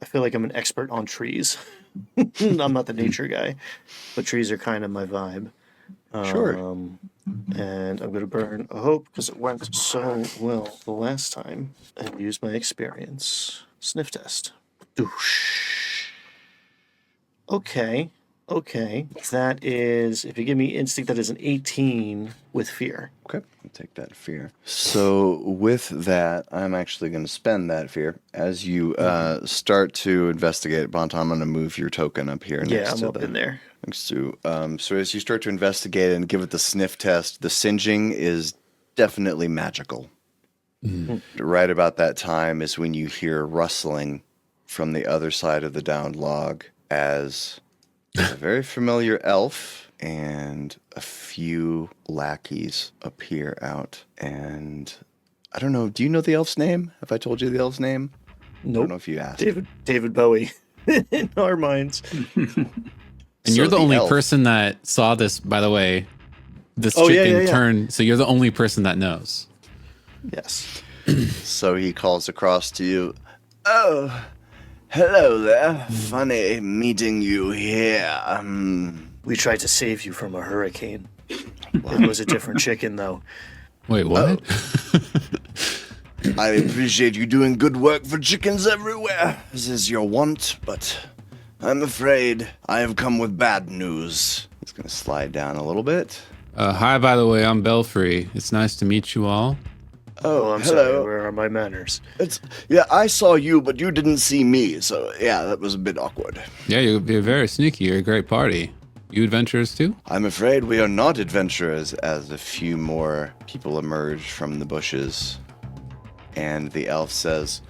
I feel like I'm an expert on trees. I'm not the nature guy, but trees are kind of my vibe. Sure. And I'm going to burn a hope because it went so well the last time, and use my experience. Sniff test. Doosh. Okay. That is, if you give me instinct, that is an 18 with fear. Okay, I'll take that fear. So with that, I'm actually going to spend that fear. As you start to investigate, Bonton, I'm going to move your token up here. Yeah, I'm up in there. Next to, so as you start to investigate and give it the sniff test, the singeing is definitely magical. Right about that time is when you hear rustling from the other side of the downed log as a very familiar elf and a few lackeys appear out. And I don't know, do you know the elf's name? Have I told you the elf's name? Nope. I don't know if you asked. David Bowie in our minds. And you're the only person that saw this, by the way. This chicken turn. So you're the only person that knows. Yes. So he calls across to you. Oh, hello there. Funny meeting you here. We tried to save you from a hurricane. It was a different chicken, though. Wait, what? I appreciate you doing good work for chickens everywhere, as is your wont, but I'm afraid I have come with bad news. It's going to slide down a little bit. Hi, by the way, I'm Belfry. It's nice to meet you all. Oh, I'm hello. sorry. Where are my manners? Yeah, I saw you, but you didn't see me, so yeah, that was a bit awkward. Yeah, you're very sneaky. You're a great party. You adventurers too? I'm afraid we are not adventurers, as a few more people emerge from the bushes. And the elf says,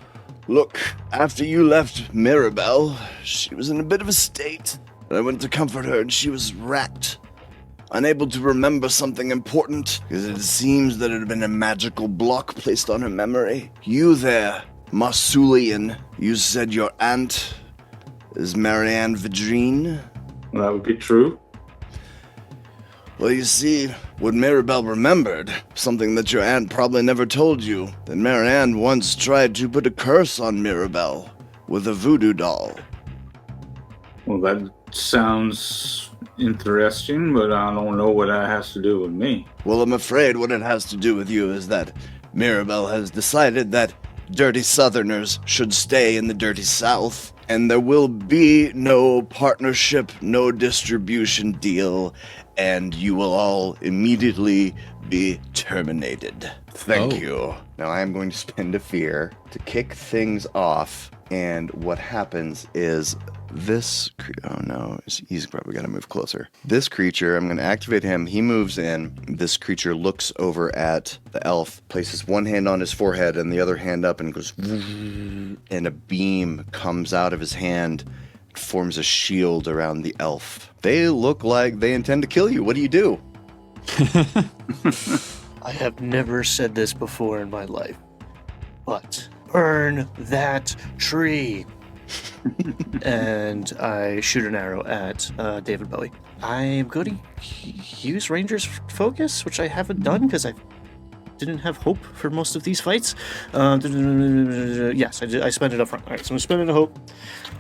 "Look, after you left Mirabelle, she was in a bit of a state. And I went to comfort her, and she was racked, unable to remember something important, because it seems that it had been a magical block placed on her memory. You there, Marsulian, you said your aunt is Marianne Vidrine?" Well, that would be true. Well, you see, what Mirabelle remembered, something that your aunt probably never told you, that Marianne once tried to put a curse on Mirabelle with a voodoo doll. Well, that sounds interesting, but I don't know what that has to do with me. Well, I'm afraid what it has to do with you is that Mirabelle has decided that dirty Southerners should stay in the dirty South, and there will be no partnership, no distribution deal, and you will all immediately be terminated. Thank you. Now I am going to spend a fear to kick things off, and what happens is oh no, he's probably got to move closer. This creature, I'm going to activate him. He moves in. This creature looks over at the elf, places one hand on his forehead and the other hand up, and goes, and a beam comes out of his hand, forms a shield around the elf. They look like they intend to kill you. What do you do? I have never said this before in my life, but burn that tree. And I shoot an arrow at David Bowie. I'm going to use Ranger's Focus, which I haven't done because I didn't have hope for most of these fights. Yes, I spent it up front. All right, so I'm spending a hope,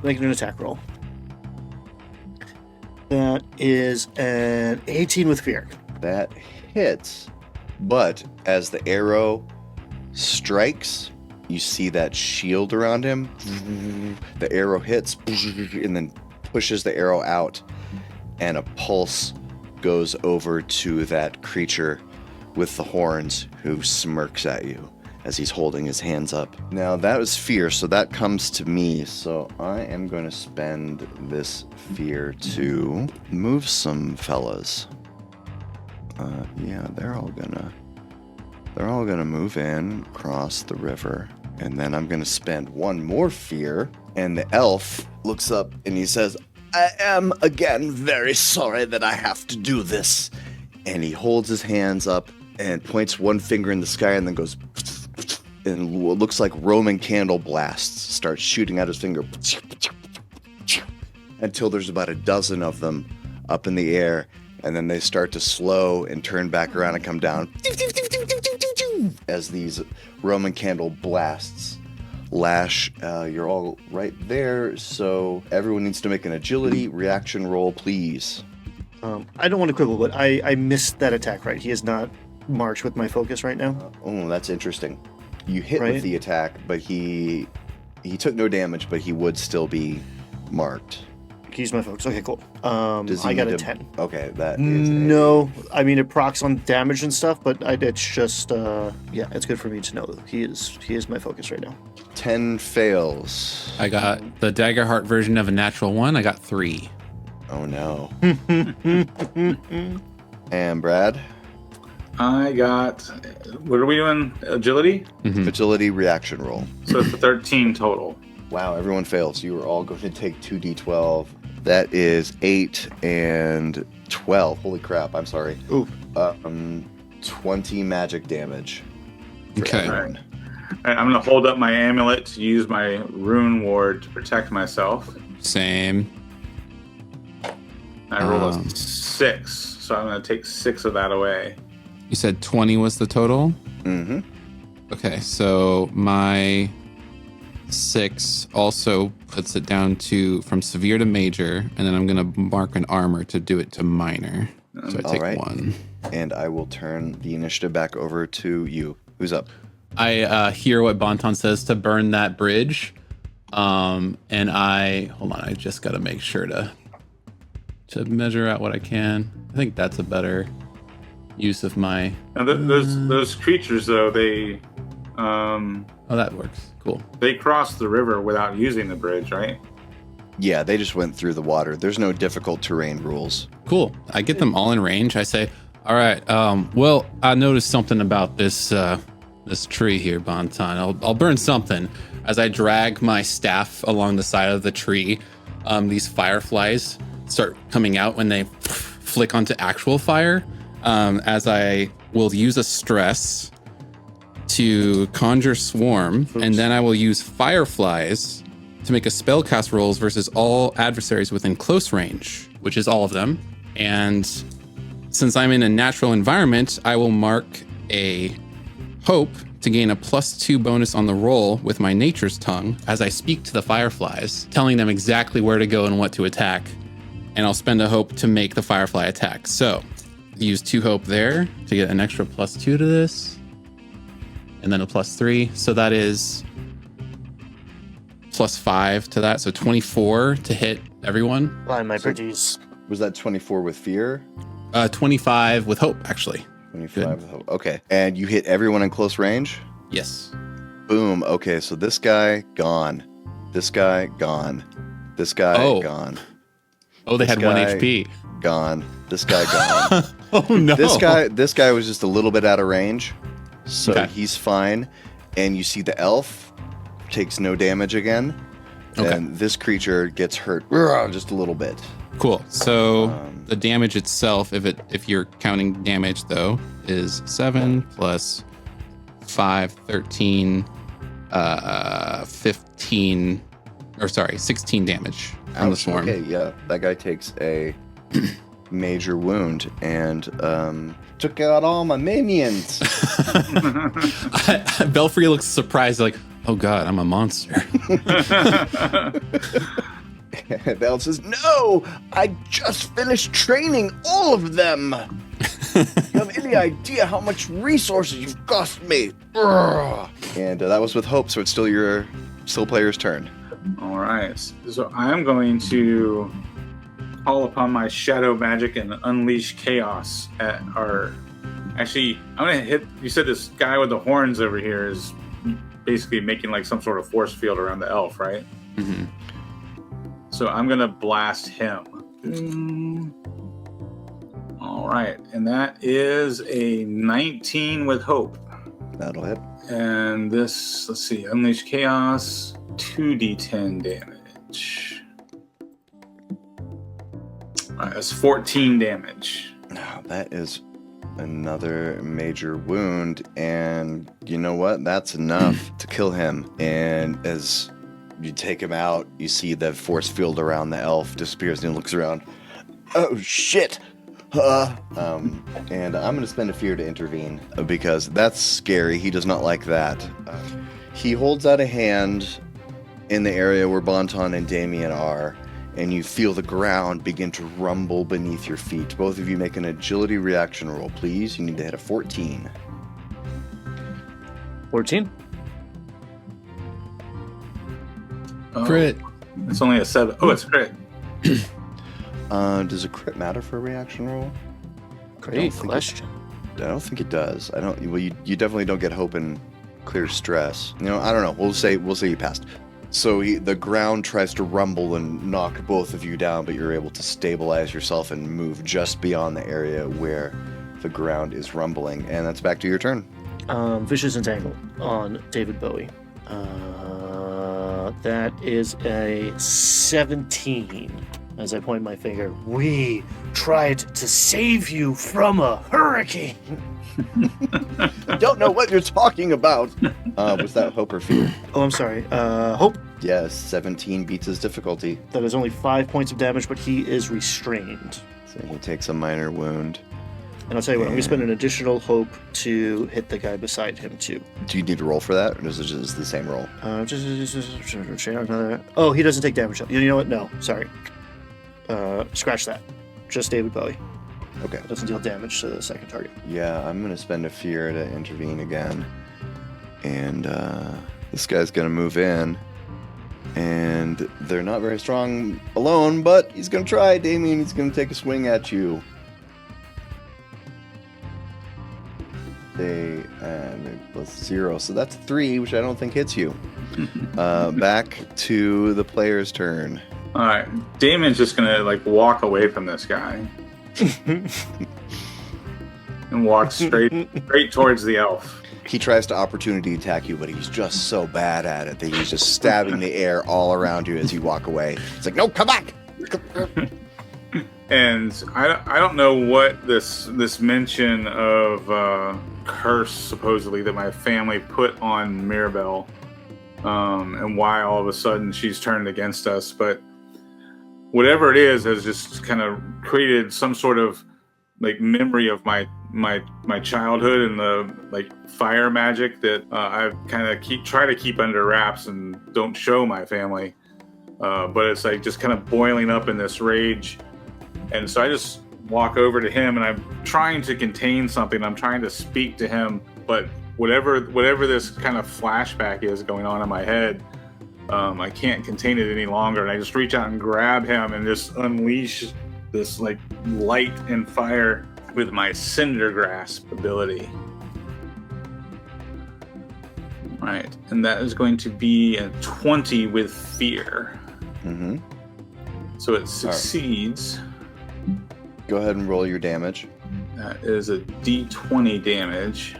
making an attack roll. That is an 18 with fear. That hits, but as the arrow strikes, you see that shield around him. The arrow hits and then pushes the arrow out, and a pulse goes over to that creature with the horns who smirks at you as he's holding his hands up. Now that was fear, so that comes to me. So I am going to spend this fear to move some fellas. Yeah, they're all gonna move in, cross the river. And then I'm going to spend one more fear. And the elf looks up and he says, "I am again very sorry that I have to do this." And he holds his hands up and points one finger in the sky and then goes, and what looks like Roman candle blasts start shooting out his finger until there's about a dozen of them up in the air. And then they start to slow and turn back around and come down as these Roman candle blasts lash. You're all right there, so everyone needs to make an agility reaction roll, please. I don't want to quibble, but I missed that attack, right? He is not marked with my focus right now. Oh, that's interesting. You hit Right? with the attack, but he took no damage, but he would still be marked. He's my focus. Okay, cool. Does he I got need a to- 10. Okay, that is No, I mean it procs on damage and stuff, but it's just yeah, it's good for me to know that he is my focus right now. 10 fails. I got the Daggerheart version of a natural 1. I got 3. Oh no. And Brad? I got, what are we doing? Agility? Agility reaction roll. So it's a 13 total. Wow, everyone fails. You are all going to take 2d12. That is 8 and 12. Holy crap, I'm sorry. Ooh. 20 magic damage. for Okay. everyone. All right, I'm going to hold up my amulet to use my rune ward to protect myself. Same. I roll Um. a 6, so I'm going to take 6 of that away. You said 20 was the total? Mm-hmm. Okay, so my 6 also puts it down to from severe to major, and then I'm going to mark an armor to do it to minor. So I take Alright. 1. And I will turn the initiative back over to you. Who's up? I hear what Bonton says to burn that bridge. And hold on, I just got to make sure to measure out what I can. I think that's a better use of my... Now, those creatures, though, they... oh, that works. Cool. They crossed the river without using the bridge, right? Yeah, they just went through the water. There's no difficult terrain rules. Cool. I get them all in range. I say, all right, well, I noticed something about this tree here, Bonton. I'll burn something. As I drag my staff along the side of the tree, these fireflies start coming out when they flick onto actual fire. As I will use a stress to conjure swarm, and then I will use fireflies to make a spellcast rolls versus all adversaries within close range, which is all of them. And since I'm in a natural environment, I will mark a hope to gain a +2 bonus on the roll with my nature's tongue as I speak to the fireflies, telling them exactly where to go and what to attack. And I'll spend a hope to make the firefly attack. So use 2 hope there to get an extra +2 to this, and then a +3. So that is +5 to that. So 24 to hit everyone. By my pretties. Was that 24 with fear? 25 with hope, actually. 25 Good. with hope. Okay. And you hit everyone in close range? Yes. Boom. Okay, so this guy, gone. This guy, gone. This guy, gone. Oh, they This had 1 guy- HP. Gone. This guy, gone. Oh, no. This guy was just a little bit out of range, so Okay. he's fine. And you see the elf takes no damage again, Okay. and this creature gets hurt just a little bit. Cool. So the damage itself, if you're counting damage though, is 7 plus 5, 13, 15, or sorry, 16 damage on the Ouch, swarm. Okay, yeah, that guy takes a major wound and took out all my minions. Belfry looks surprised, like, oh god, I'm a monster. The elf says, "No, I just finished training all of them. You have any idea how much resources you've cost me?" And that was with hope, so it's still player's turn. All right. So I'm going to call upon my shadow magic and unleash chaos at our... Actually, I'm going to hit... You said this guy with the horns over here is basically making like some sort of force field around the elf, right? Mm-hmm. So I'm going to blast him. All right. And that is a 19 with hope. That'll hit. And this, let's see, unleash chaos, 2d10 damage. All right, that's 14 damage. Now that is another major wound, and you know what? That's enough to kill him. And as you take him out, you see the force field around the elf disappears, and he looks around. Oh shit! And I'm going to spend a fear to intervene because that's scary. He does not like that. He holds out a hand in the area where Bonton and Damien are, and you feel the ground begin to rumble beneath your feet. Both of you make an agility reaction roll, please. You need to hit a 14. 14? Oh, Crit. It's only a 7. Oh, it's crit. Does a crit matter for a reaction roll? Great think question. I don't think it does. Well, you definitely don't get hope and clear stress. You know, I don't know. We'll say you passed. So the ground tries to rumble and knock both of you down, but you're able to stabilize yourself and move just beyond the area where the ground is rumbling. And that's back to your turn. Vicious Entangle on David Bowie. That is a 17. As I point my finger, we tried to save you from a hurricane. I don't know what you're talking about. Was that hope or fear? Oh, I'm sorry. Hope. Yes, 17 beats his difficulty. That is only 5 points of damage, but he is restrained. So he takes a minor wound. And I'll tell you what, I'm going to spend an additional hope to hit the guy beside him, too. Do you need to roll for that, or is it just the same roll? Oh, he doesn't take damage. You know what? No, sorry. Scratch that. Just David Bowie. Okay. Doesn't deal damage to the second target. Yeah, I'm going to spend a fear to intervene again. And this guy's going to move in. And they're not very strong alone, but he's going to try. Damien, he's going to take a swing at you. They plus 0, so that's 3, which I don't think hits you. Back to the player's turn. All right, Damien's just gonna like walk away from this guy and walk straight towards the elf. He tries to opportunity attack you, but he's just so bad at it that he's just stabbing the air all around you as you walk away. It's like, no, come back! And I don't know what this mention of curse supposedly that my family put on Mirabelle, and why all of a sudden she's turned against us. But whatever it is has just kind of created some sort of like memory of my childhood and the like fire magic that I kind of try to keep under wraps and don't show my family. But it's like just kind of boiling up in this rage. And so I just walk over to him and I'm trying to contain something. I'm trying to speak to him, but whatever this kind of flashback is going on in my head, I can't contain it any longer. And I just reach out and grab him and just unleash this like light and fire with my Cinder Grasp ability. Right, and that is going to be a 20 with fear. Mm-hmm. So it succeeds. Right. Go ahead and roll your damage. That is a d20 damage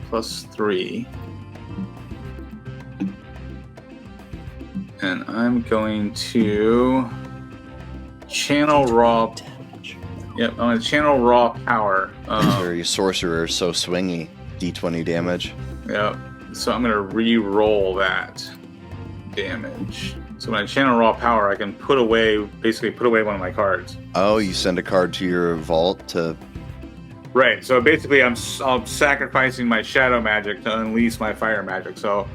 plus 3. And I'm going to channel raw damage. Yep, I'm going to channel raw power. Your sorcerer is so swingy. D20 damage. Yep. So I'm going to re-roll that damage. So when I channel raw power, I can put away one of my cards. Oh, you send a card to your vault to... Right. So basically, I'm sacrificing my shadow magic to unleash my fire magic. So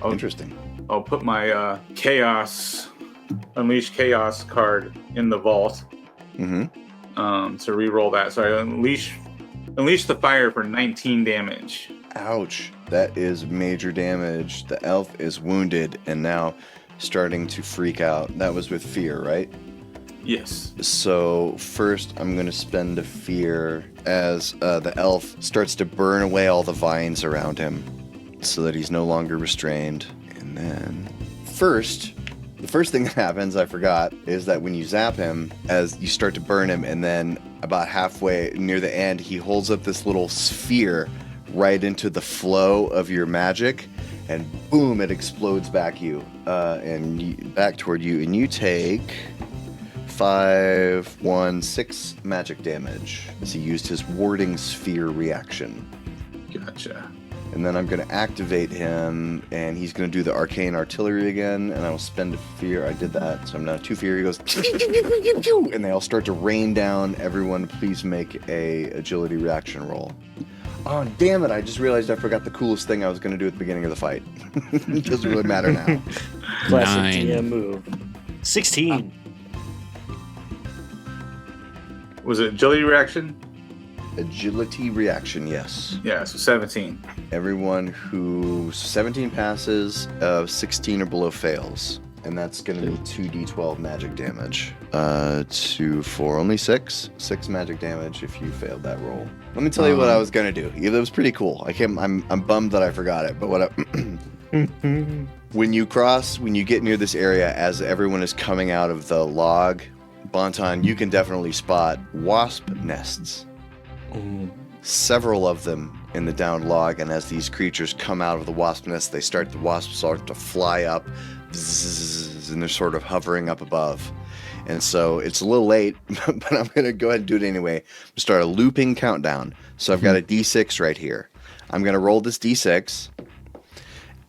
Interesting. I'll put my unleash chaos card in the vault. Mm-hmm. To re-roll that. So I unleash the fire for 19 damage. Ouch. That is major damage. The elf is wounded and now starting to freak out. That was with fear, right? Yes. So first I'm going to spend a fear as the elf starts to burn away all the vines around him so that he's no longer restrained. And then the first thing that happens, I forgot, is that when you zap him, as you start to burn him, and then about halfway near the end, he holds up this little sphere right into the flow of your magic, and boom, it explodes back back toward you, and you take 6 magic damage as he used his warding sphere reaction. Gotcha. And then I'm going to activate him, and he's going to do the arcane artillery again, and I will spend a fear. I did that, so I'm now 2 fear. He goes, and they all start to rain down. Everyone, please make a agility reaction roll. Oh, damn it. I just realized I forgot the coolest thing I was going to do at the beginning of the fight. It doesn't really matter now. Classic 9. DM move. 16. Was it agility reaction? Agility reaction, yes. Yeah, so 17. Everyone who 17 passes, 16 or below fails. And that's going to be 2d12 magic damage. 2, 4, only 6. 6 magic damage if you failed that roll. Let me tell you what I was going to do. It was pretty cool. I'm bummed that I forgot it. But when you get near this area, as everyone is coming out of the log, Bonton, you can definitely spot wasp nests. Several of them in the downed log, and as these creatures come out of the wasp nest, the wasps start to fly up, and they're sort of hovering up above. And so it's a little late, but I'm going to go ahead and do it anyway. I'm going to start a looping countdown. So I've got a D6 right here. I'm going to roll this D6,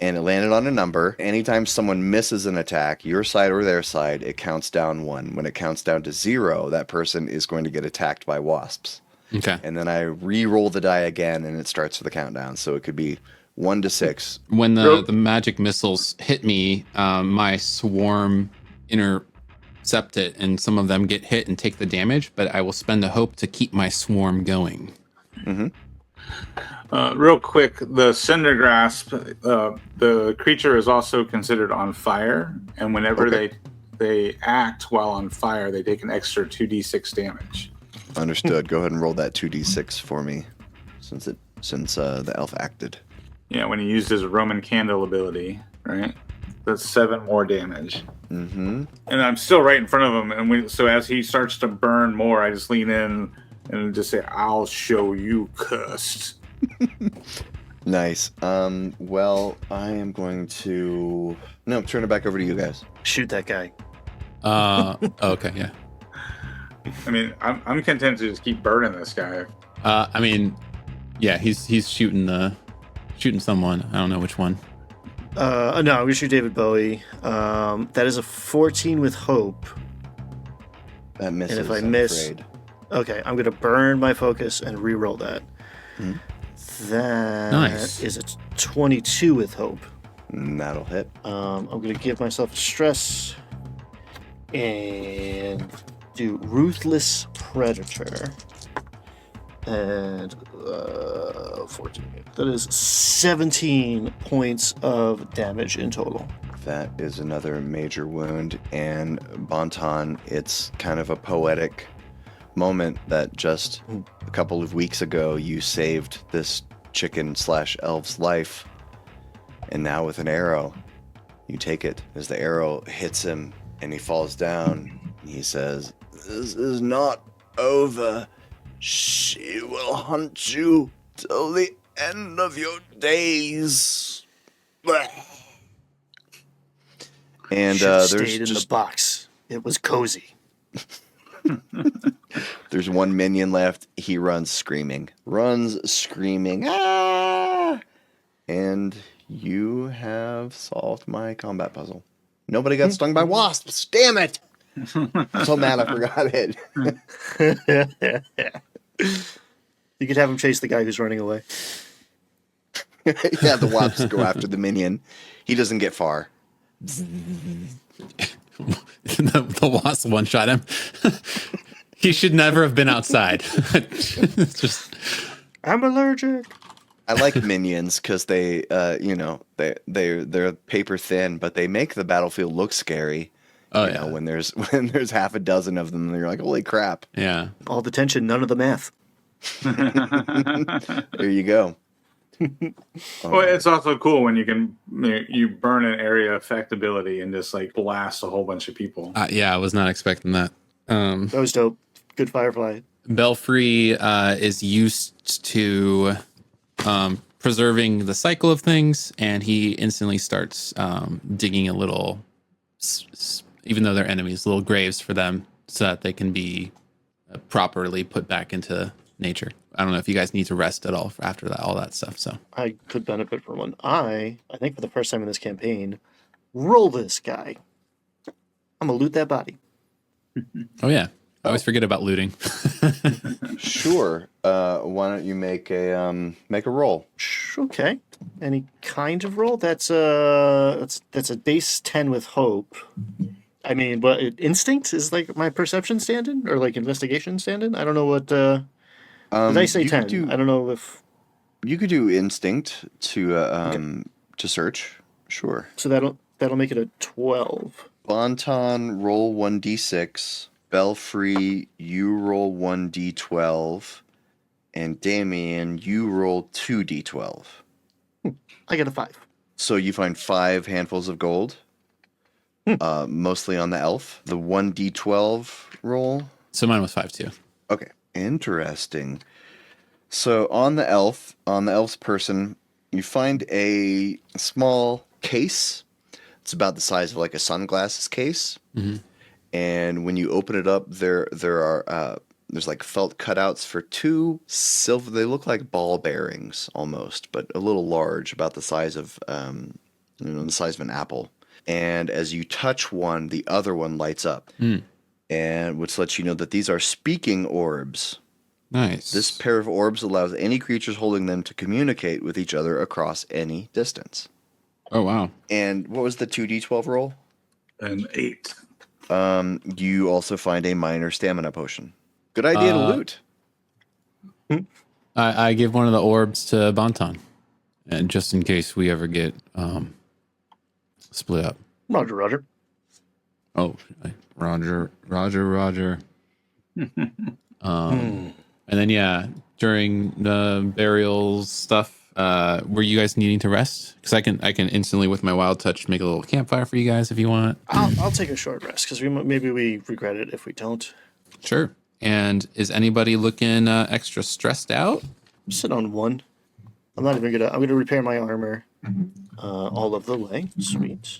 and it landed on a number. Anytime someone misses an attack, your side or their side, it counts down 1. When it counts down to 0, that person is going to get attacked by wasps. Okay. And then I re-roll the die again, and it starts the countdown. So it could be 1 to 6. When the magic missiles hit me, my swarm intercept it, and some of them get hit and take the damage, but I will spend a hope to keep my swarm going. Mm-hmm. Real quick, the Cinder Grasp, the creature is also considered on fire, and whenever Okay. they act while on fire, they take an extra 2d6 damage. Understood. Go ahead and roll that 2d6 for me, since the elf acted. Yeah, when he used his Roman Candle ability, right? That's 7 more damage. Mm-hmm. And I'm still right in front of him, and so as he starts to burn more, I just lean in and just say, "I'll show you, cursed." Nice. Well, I am going to turn it back over to you guys. Shoot that guy. Okay, yeah. I mean, I'm content to just keep burning this guy. I mean, yeah, he's shooting someone. I don't know which one. No, I'm gonna shoot David Bowie. That is a 14 with hope. That misses. And if I I'm miss, afraid. okay, I'm gonna burn my focus and re-roll that. Hmm. That Nice. is a 22 with hope. That'll hit. I'm gonna give myself a stress and do Ruthless Predator. And 14. That is 17 points of damage in total. That is another major wound. And Bonton, it's kind of a poetic moment that just a couple of weeks ago you saved this chicken/elf's life. And now with an arrow, you take it as the arrow hits him and he falls down. He says, "This is not over. She will hunt you till the end of your days." And Should've there's stayed in the just box. It was cozy. there's one minion left. He runs screaming. Ah! And you have solved my combat puzzle. Nobody got stung by wasps. Damn it! I'm so mad I forgot it. You could have him chase the guy who's running away. Yeah, the wasps go after the minion. He doesn't get far. the wasp one shot him. He should never have been outside. It's just I'm allergic. I like minions because they, they're paper thin, but they make the battlefield look scary. Oh, You know, when there's half a dozen of them, you're like, holy crap! yeah. All the tension, none of the math. There you go. Well, it's also cool when you can you burn an area effect ability and just like blast a whole bunch of people. Yeah, I was not expecting that. That was dope. Good Firefly. Belfry is used to preserving the cycle of things, and he instantly starts digging a little, even though they're enemies, little graves for them so that they can be properly put back into nature. I don't know if you guys need to rest at all after that, all that stuff. So I could benefit from one. I think for the first time in this campaign, roll this guy. I'm gonna loot that body. oh yeah, I always forget about looting. Sure. Why don't you make a roll? Okay. Any kind of roll? That's a base 10 with hope. I mean, but instinct is like my perception stand-in or like investigation stand-in. I don't know what. Did I say you 10? I don't know if. You could do instinct to search. Sure. So that'll make it a 12. Bonton, roll 1d6. Belfry, you roll 1d12. And Damien, you roll 2d12. I got a 5. So you find 5 handfuls of gold, mostly on the elf. The 1d12 roll. So mine was 5 too. Okay, interesting. So on the elf's person, you find a small case. It's about the size of like a sunglasses case. Mm-hmm. And when you open it up, there's like felt cutouts for 2 silver. They look like ball bearings almost, but a little large, about the size of the size of an apple. And as you touch one, the other one lights up, and which lets you know that these are speaking orbs. Nice. This pair of orbs allows any creatures holding them to communicate with each other across any distance. Oh wow. And what was the 2d12 roll? An 8. You also find a minor stamina potion. Good idea to loot. I give one of the orbs to Bonton, and just in case we ever get split up. Roger. Oh, Roger. And then during the burials stuff, were you guys needing to rest? Because I can instantly with my wild touch make a little campfire for you guys if you want. I'll take a short rest because maybe we regret it if we don't. Sure. And is anybody looking extra stressed out? I'm sitting on one. I'm not even I'm gonna repair my armor all of the way. Sweet.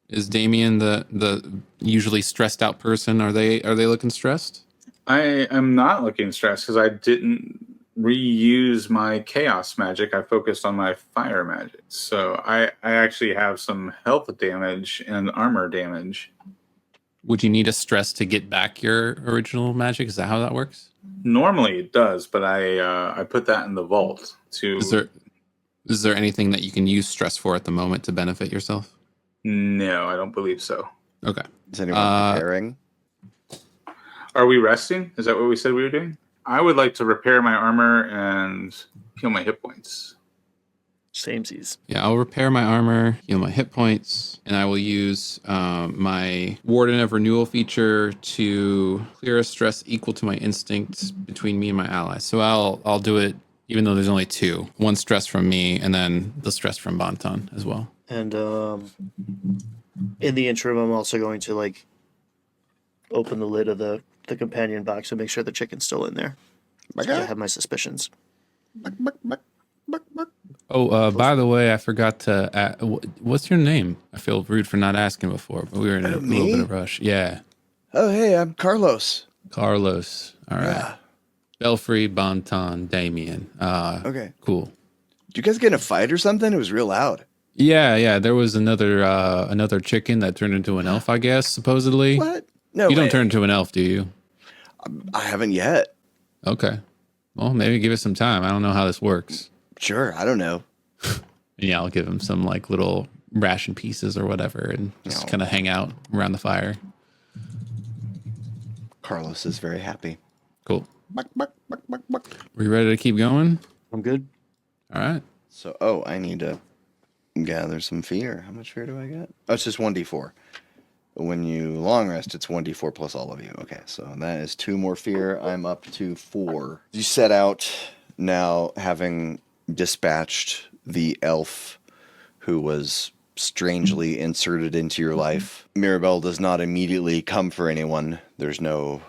Is Damien the usually stressed out person? Are they looking stressed? I am not looking stressed because I didn't reuse my chaos magic. I focused on my fire magic. So I actually have some health damage and armor damage. Would you need a stress to get back your original magic? Is that how that works? Normally it does, but I put that in the vault to... Is there anything that you can use stress for at the moment to benefit yourself? No, I don't believe so. Okay. Is anyone preparing? Are we resting? Is that what we said we were doing? I would like to repair my armor and heal my hit points. Samesies. Yeah, I'll repair my armor, heal my hit points, and I will use my Warden of Renewal feature to clear a stress equal to my instincts between me and my allies. So I'll do it even though there's only two. One stress from me, and then the stress from Bonton as well. And in the interim, I'm also going to open the lid of the companion box and make sure the chicken's still in there. I have my suspicions. Oh, by the way, I forgot to. What's your name? I feel rude for not asking before, but we were in a little bit of a rush. Yeah. Oh, hey, I'm Carlos. Carlos. All right. Yeah. Belfry, Bonton, Damien. Okay. Cool. Did you guys get in a fight or something? It was real loud. Yeah. There was another chicken that turned into an elf, I guess, supposedly. What? No, You don't turn into an elf, do you? I haven't yet. Okay. Well, maybe give it some time. I don't know how this works. Sure, I don't know. Yeah, I'll give him some little ration pieces or whatever and just kind of hang out around the fire. Carlos is very happy. Cool. Were you ready to keep going? I'm good. All right. So, I need to gather some fear. How much fear do I get? Oh, it's just 1d4. When you long rest, it's 1d4 plus all of you. Okay, so that is 2 more fear. I'm up to 4. You set out now having dispatched the elf who was strangely inserted into your life. Mirabelle does not immediately come for anyone. There's no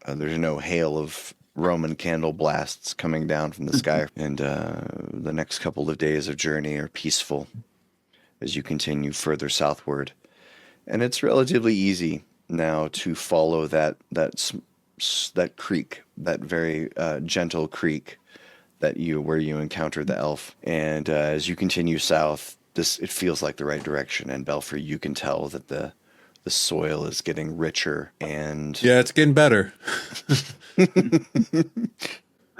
hail of Roman candle blasts coming down from the sky. And the next couple of days of journey are peaceful as you continue further southward. And it's relatively easy now to follow that creek, that very gentle creek where you encounter the elf. And as you continue south, it feels like the right direction. And Belfry, you can tell that the soil is getting richer and Yeah, it's getting better.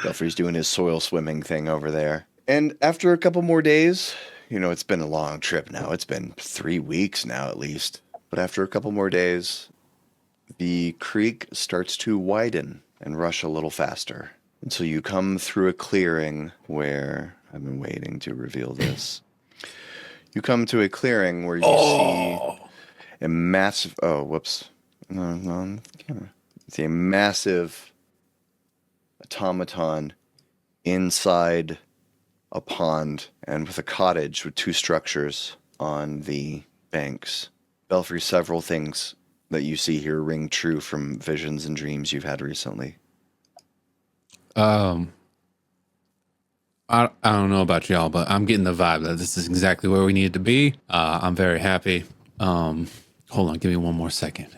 Belfry's doing his soil swimming thing over there. And after a couple more days, it's been a long trip now. It's been 3 weeks now at least. But after a couple more days, the creek starts to widen and rush a little faster until you come through a clearing where I've been waiting to reveal this. You come to a clearing where you see a massive... Oh, whoops. No, on camera. It's a massive automaton inside a pond and with a cottage with 2 structures on the banks. Belfry, several things that you see here ring true from visions and dreams you've had recently. I don't know about y'all, but I'm getting the vibe that this is exactly where we need to be. I'm very happy. Hold on, give me one more second.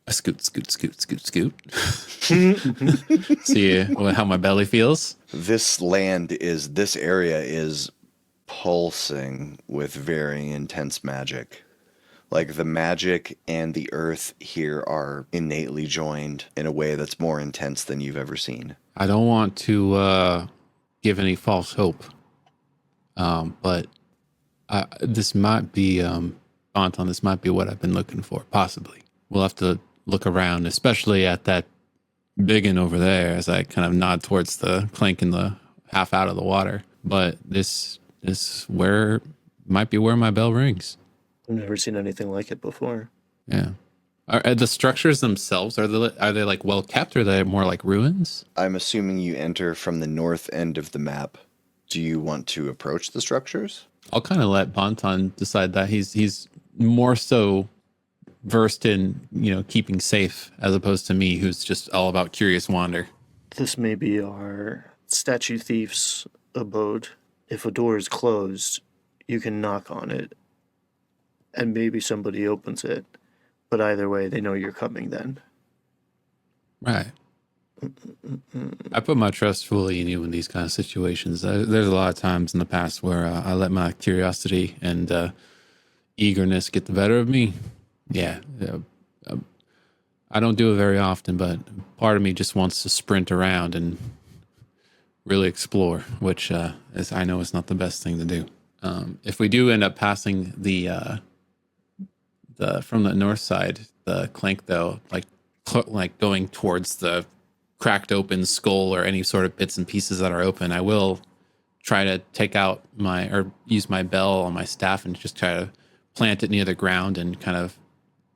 Scoot. See how my belly feels? This area is pulsing with very intense magic. Like the magic and the earth here are innately joined in a way that's more intense than you've ever seen. I don't want to give any false hope, but this might be, Anton, this might be what I've been looking for, possibly. We'll have to look around, especially at that biggin over there as I kind of nod towards the clank in the half out of the water. But this where might be where my bell rings. I've never seen anything like it before. Yeah. Are the structures themselves, are they like well kept, or are they more like ruins? I'm assuming you enter from the north end of the map. Do you want to approach the structures? I'll kind of let Bonton decide that. He's more so versed in, keeping safe as opposed to me, who's just all about curious wander. This may be our statue thief's abode. If a door is closed, you can knock on it, and maybe somebody opens it. But either way, they know you're coming then. Right. I put my trust fully in you in these kind of situations. There's a lot of times in the past where I let my curiosity and eagerness get the better of me. Yeah. I don't do it very often, but part of me just wants to sprint around and really explore, which I know is not the best thing to do. If we do end up passing the from the north side, the clank, though, like going towards the cracked open skull or any sort of bits and pieces that are open, I will try to take out use my bell on my staff and just try to plant it near the ground and kind of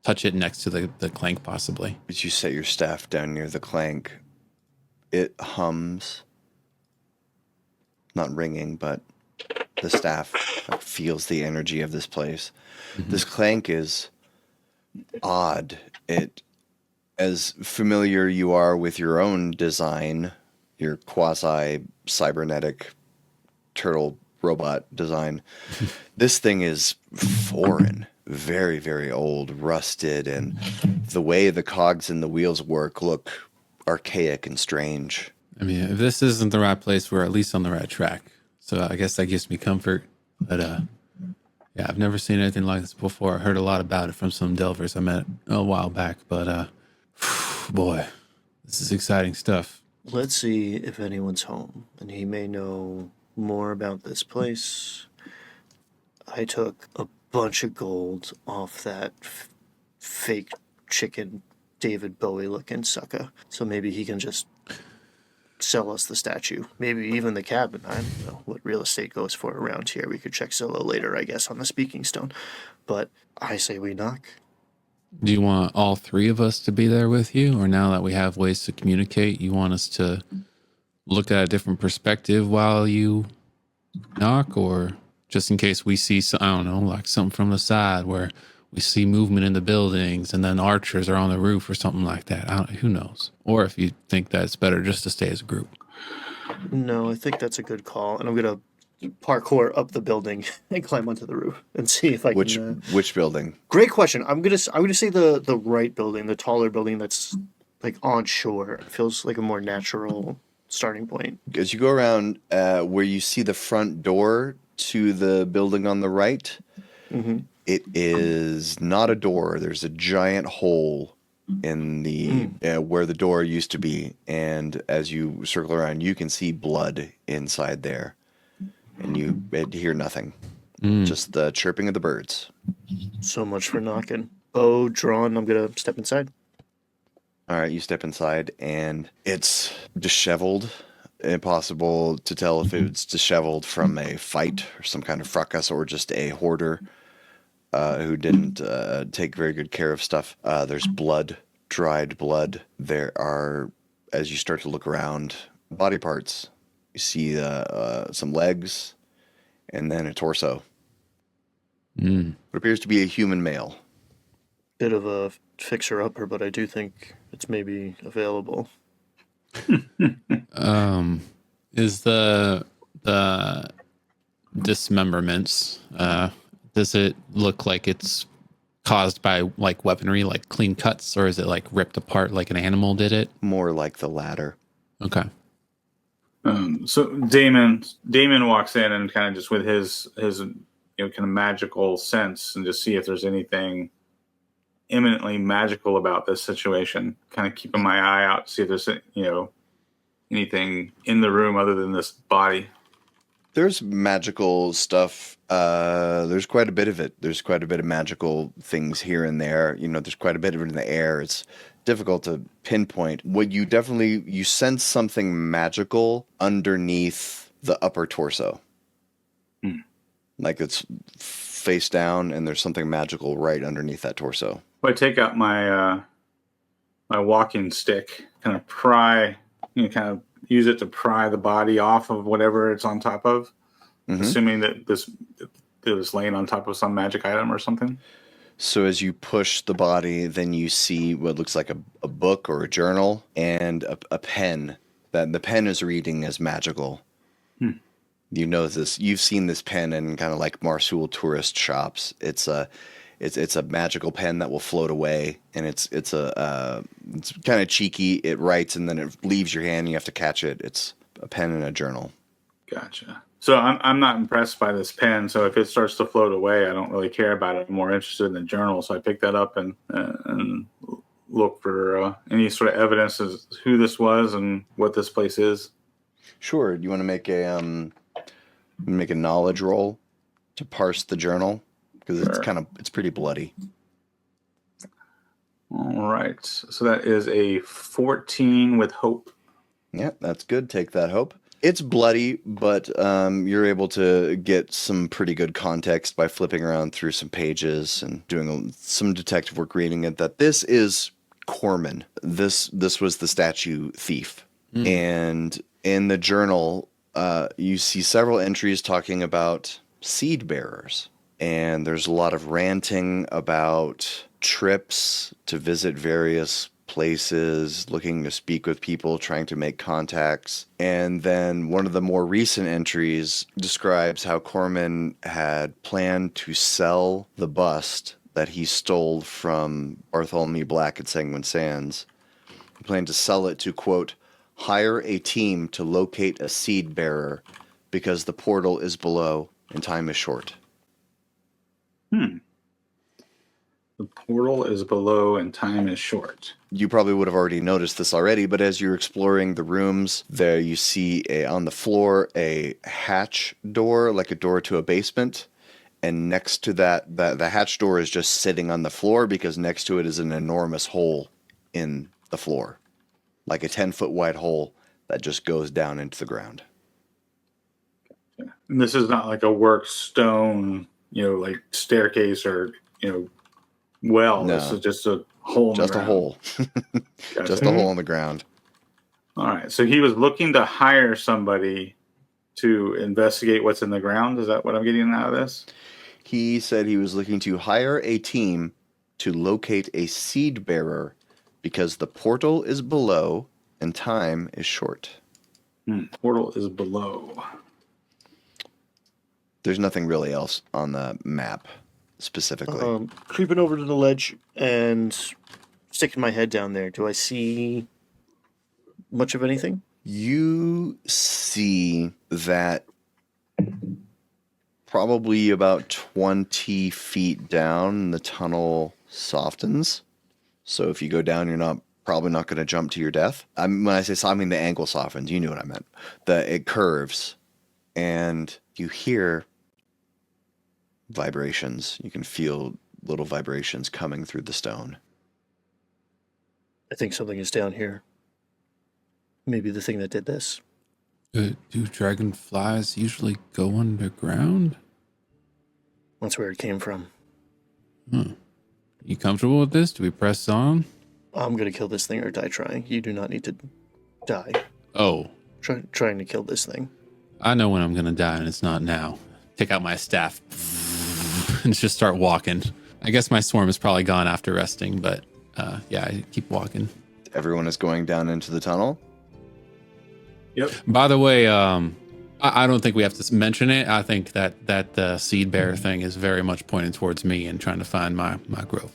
touch it next to the clank, possibly. As you set your staff down near the clank, it hums. Not ringing, but the staff feels the energy of this place. Mm-hmm. This clank is odd. As familiar you are with your own design, your quasi-cybernetic turtle robot design, this thing is foreign, very, very old, rusted, and the way the cogs and the wheels work look archaic and strange. I mean, if this isn't the right place, we're at least on the right track. So I guess that gives me comfort. But yeah, I've never seen anything like this before. I heard a lot about it from some delvers I met a while back. But boy, this is exciting stuff. Let's see if anyone's home, and he may know more about this place. I took a bunch of gold off that fake chicken David Bowie looking sucker, so maybe he can just sell us the statue, maybe even the cabin. I don't know what real estate goes for around here. We could check Zillow later, I guess, on the speaking stone. But I say we knock. Do you want all three of us to be there with you, or now that we have ways to communicate, you want us to look at a different perspective while you knock, or just in case we see some, I don't know, like something from the side where we see movement in the buildings and then archers are on the roof or something like that. Who knows? Or if you think that it's better just to stay as a group. No, I think that's a good call. And I'm going to parkour up the building and climb onto the roof and see if I can... Which building? Great question. I'm gonna say the right building, the taller building that's like on shore. It feels like a more natural starting point. As you go around where you see the front door to the building on the right, mm-hmm. It is not a door. There's a giant hole in the where the door used to be, and as you circle around, you can see blood inside there, and you hear nothing, just the chirping of the birds. So much for knocking. Bow drawn. I'm gonna step inside. All right, you step inside, and it's disheveled. Impossible to tell if it's disheveled from a fight or some kind of fracas or just a hoarder who didn't take very good care of stuff. There's blood, dried blood. There are, as you start to look around, body parts. You see some legs and then a torso. What appears to be a human male. Bit of a fixer-upper, but I do think it's maybe available. Is the dismemberments, does it look like it's caused by like weaponry, like clean cuts, or is it like ripped apart like an animal did it? More like the latter. Okay. So Damon walks in and kind of just with his kind of magical sense and just see if there's anything eminently magical about this situation. Kind of keeping my eye out to see if there's anything in the room other than this body. There's magical stuff. There's quite a bit of it. There's quite a bit of magical things here and there. There's quite a bit of it in the air. It's difficult to pinpoint. What you sense something magical underneath the upper torso. Like it's face down, and there's something magical right underneath that torso. I take out my my walking stick, kind of pry, kind of use it to pry the body off of whatever it's on top of, assuming that it was laying on top of some magic item or something. So as you push the body, then you see what looks like a book or a journal and a pen. That the pen is reading as magical. You know this. You've seen this pen in kind of like Marsul tourist shops. It's a magical pen that will float away, and it's kind of cheeky. It writes and then it leaves your hand. And you have to catch it. It's a pen and a journal. Gotcha. So I'm not impressed by this pen. So if it starts to float away, I don't really care about it. I'm more interested in the journal. So I pick that up and look for any sort of evidence as who this was and what this place is. Sure. You want to make a knowledge roll to parse the journal, because it's pretty bloody. All right. So that is a 14 with hope. Yeah, that's good. Take that hope. It's bloody, but you're able to get some pretty good context by flipping around through some pages and doing some detective work reading it, that this is Corman. This was the statue thief. And in the journal, you see several entries talking about seed bearers. And there's a lot of ranting about trips to visit various places, looking to speak with people, trying to make contacts. And then one of the more recent entries describes how Corman had planned to sell the bust that he stole from Bartholomew Black at Sanguine Sands. He planned to sell it to, quote, hire a team to locate a seed bearer because the portal is below and time is short. The portal is below and time is short. You probably would have already noticed this already, but as you're exploring the rooms, there you see on the floor a hatch door, like a door to a basement. And next to that, the hatch door is just sitting on the floor because next to it is an enormous hole in the floor. Like a 10-foot wide hole that just goes down into the ground. And this is not like a work stone, like staircase or, well. No. This is just a hole in the ground. A hole. Gotcha. Just a hole in the ground. All right. So he was looking to hire somebody to investigate what's in the ground. Is that what I'm getting out of this? He said he was looking to hire a team to locate a seed bearer because the portal is below and time is short. Portal is below. There's nothing really else on the map specifically. Creeping over to the ledge and sticking my head down there. Do I see much of anything? You see that probably about 20 feet down, the tunnel softens. So if you go down, you're probably not going to jump to your death. When I say I mean the angle softens. You knew what I meant. It curves, and you hear vibrations. You can feel little vibrations coming through the stone. I think something is down here. Maybe the thing that did this. Do dragonflies usually go underground? That's where it came from. You comfortable with this? Do we press on? I'm going to kill this thing or die trying. You do not need to die. Oh. Trying to kill this thing. I know when I'm going to die, and it's not now. Take out my staff and just start walking. I guess my swarm is probably gone after resting, but yeah, I keep walking. Everyone is going down into the tunnel? Yep. By the way, I don't think we have to mention it. I think that the seed bearer thing is very much pointed towards me and trying to find my growth.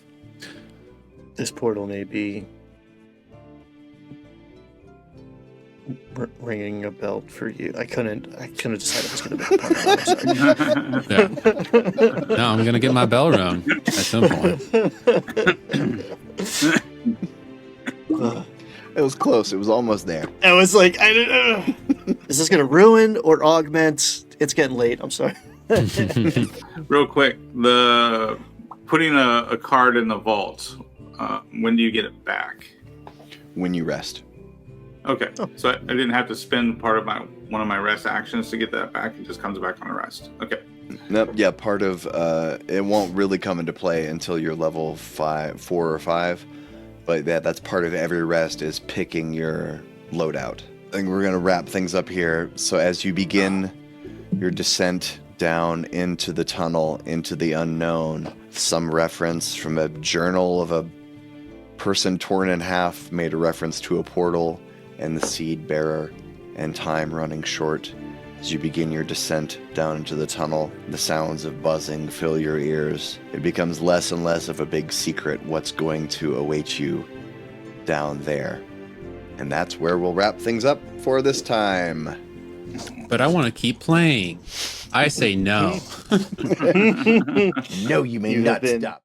This portal may be ringing a bell for you. I couldn't decide if it was going to be a pun. I'm sorry. Yeah. No, I'm going to get my bell rung at some point. It was close. It was almost there. I was like, is this going to ruin or augment? It's getting late. I'm sorry. Real quick, the putting a card in the vault. When do you get it back? When you rest. Okay, so I didn't have to spend part of one of my rest actions to get that back. It just comes back on a rest. Okay. Nope. Yeah, part of it won't really come into play until you're level 4 or 5. But that's part of every rest is picking your loadout. I think we're gonna wrap things up here. So as you begin your descent down into the tunnel, into the unknown, some reference from a journal of a person torn in half made a reference to a portal and the seed bearer and time running short. As you begin your descent down into the tunnel, the sounds of buzzing fill your ears. It becomes less and less of a big secret what's going to await you down there. And that's where we'll wrap things up for this time. But I want to keep playing. I say no. No, you may You have not been stop.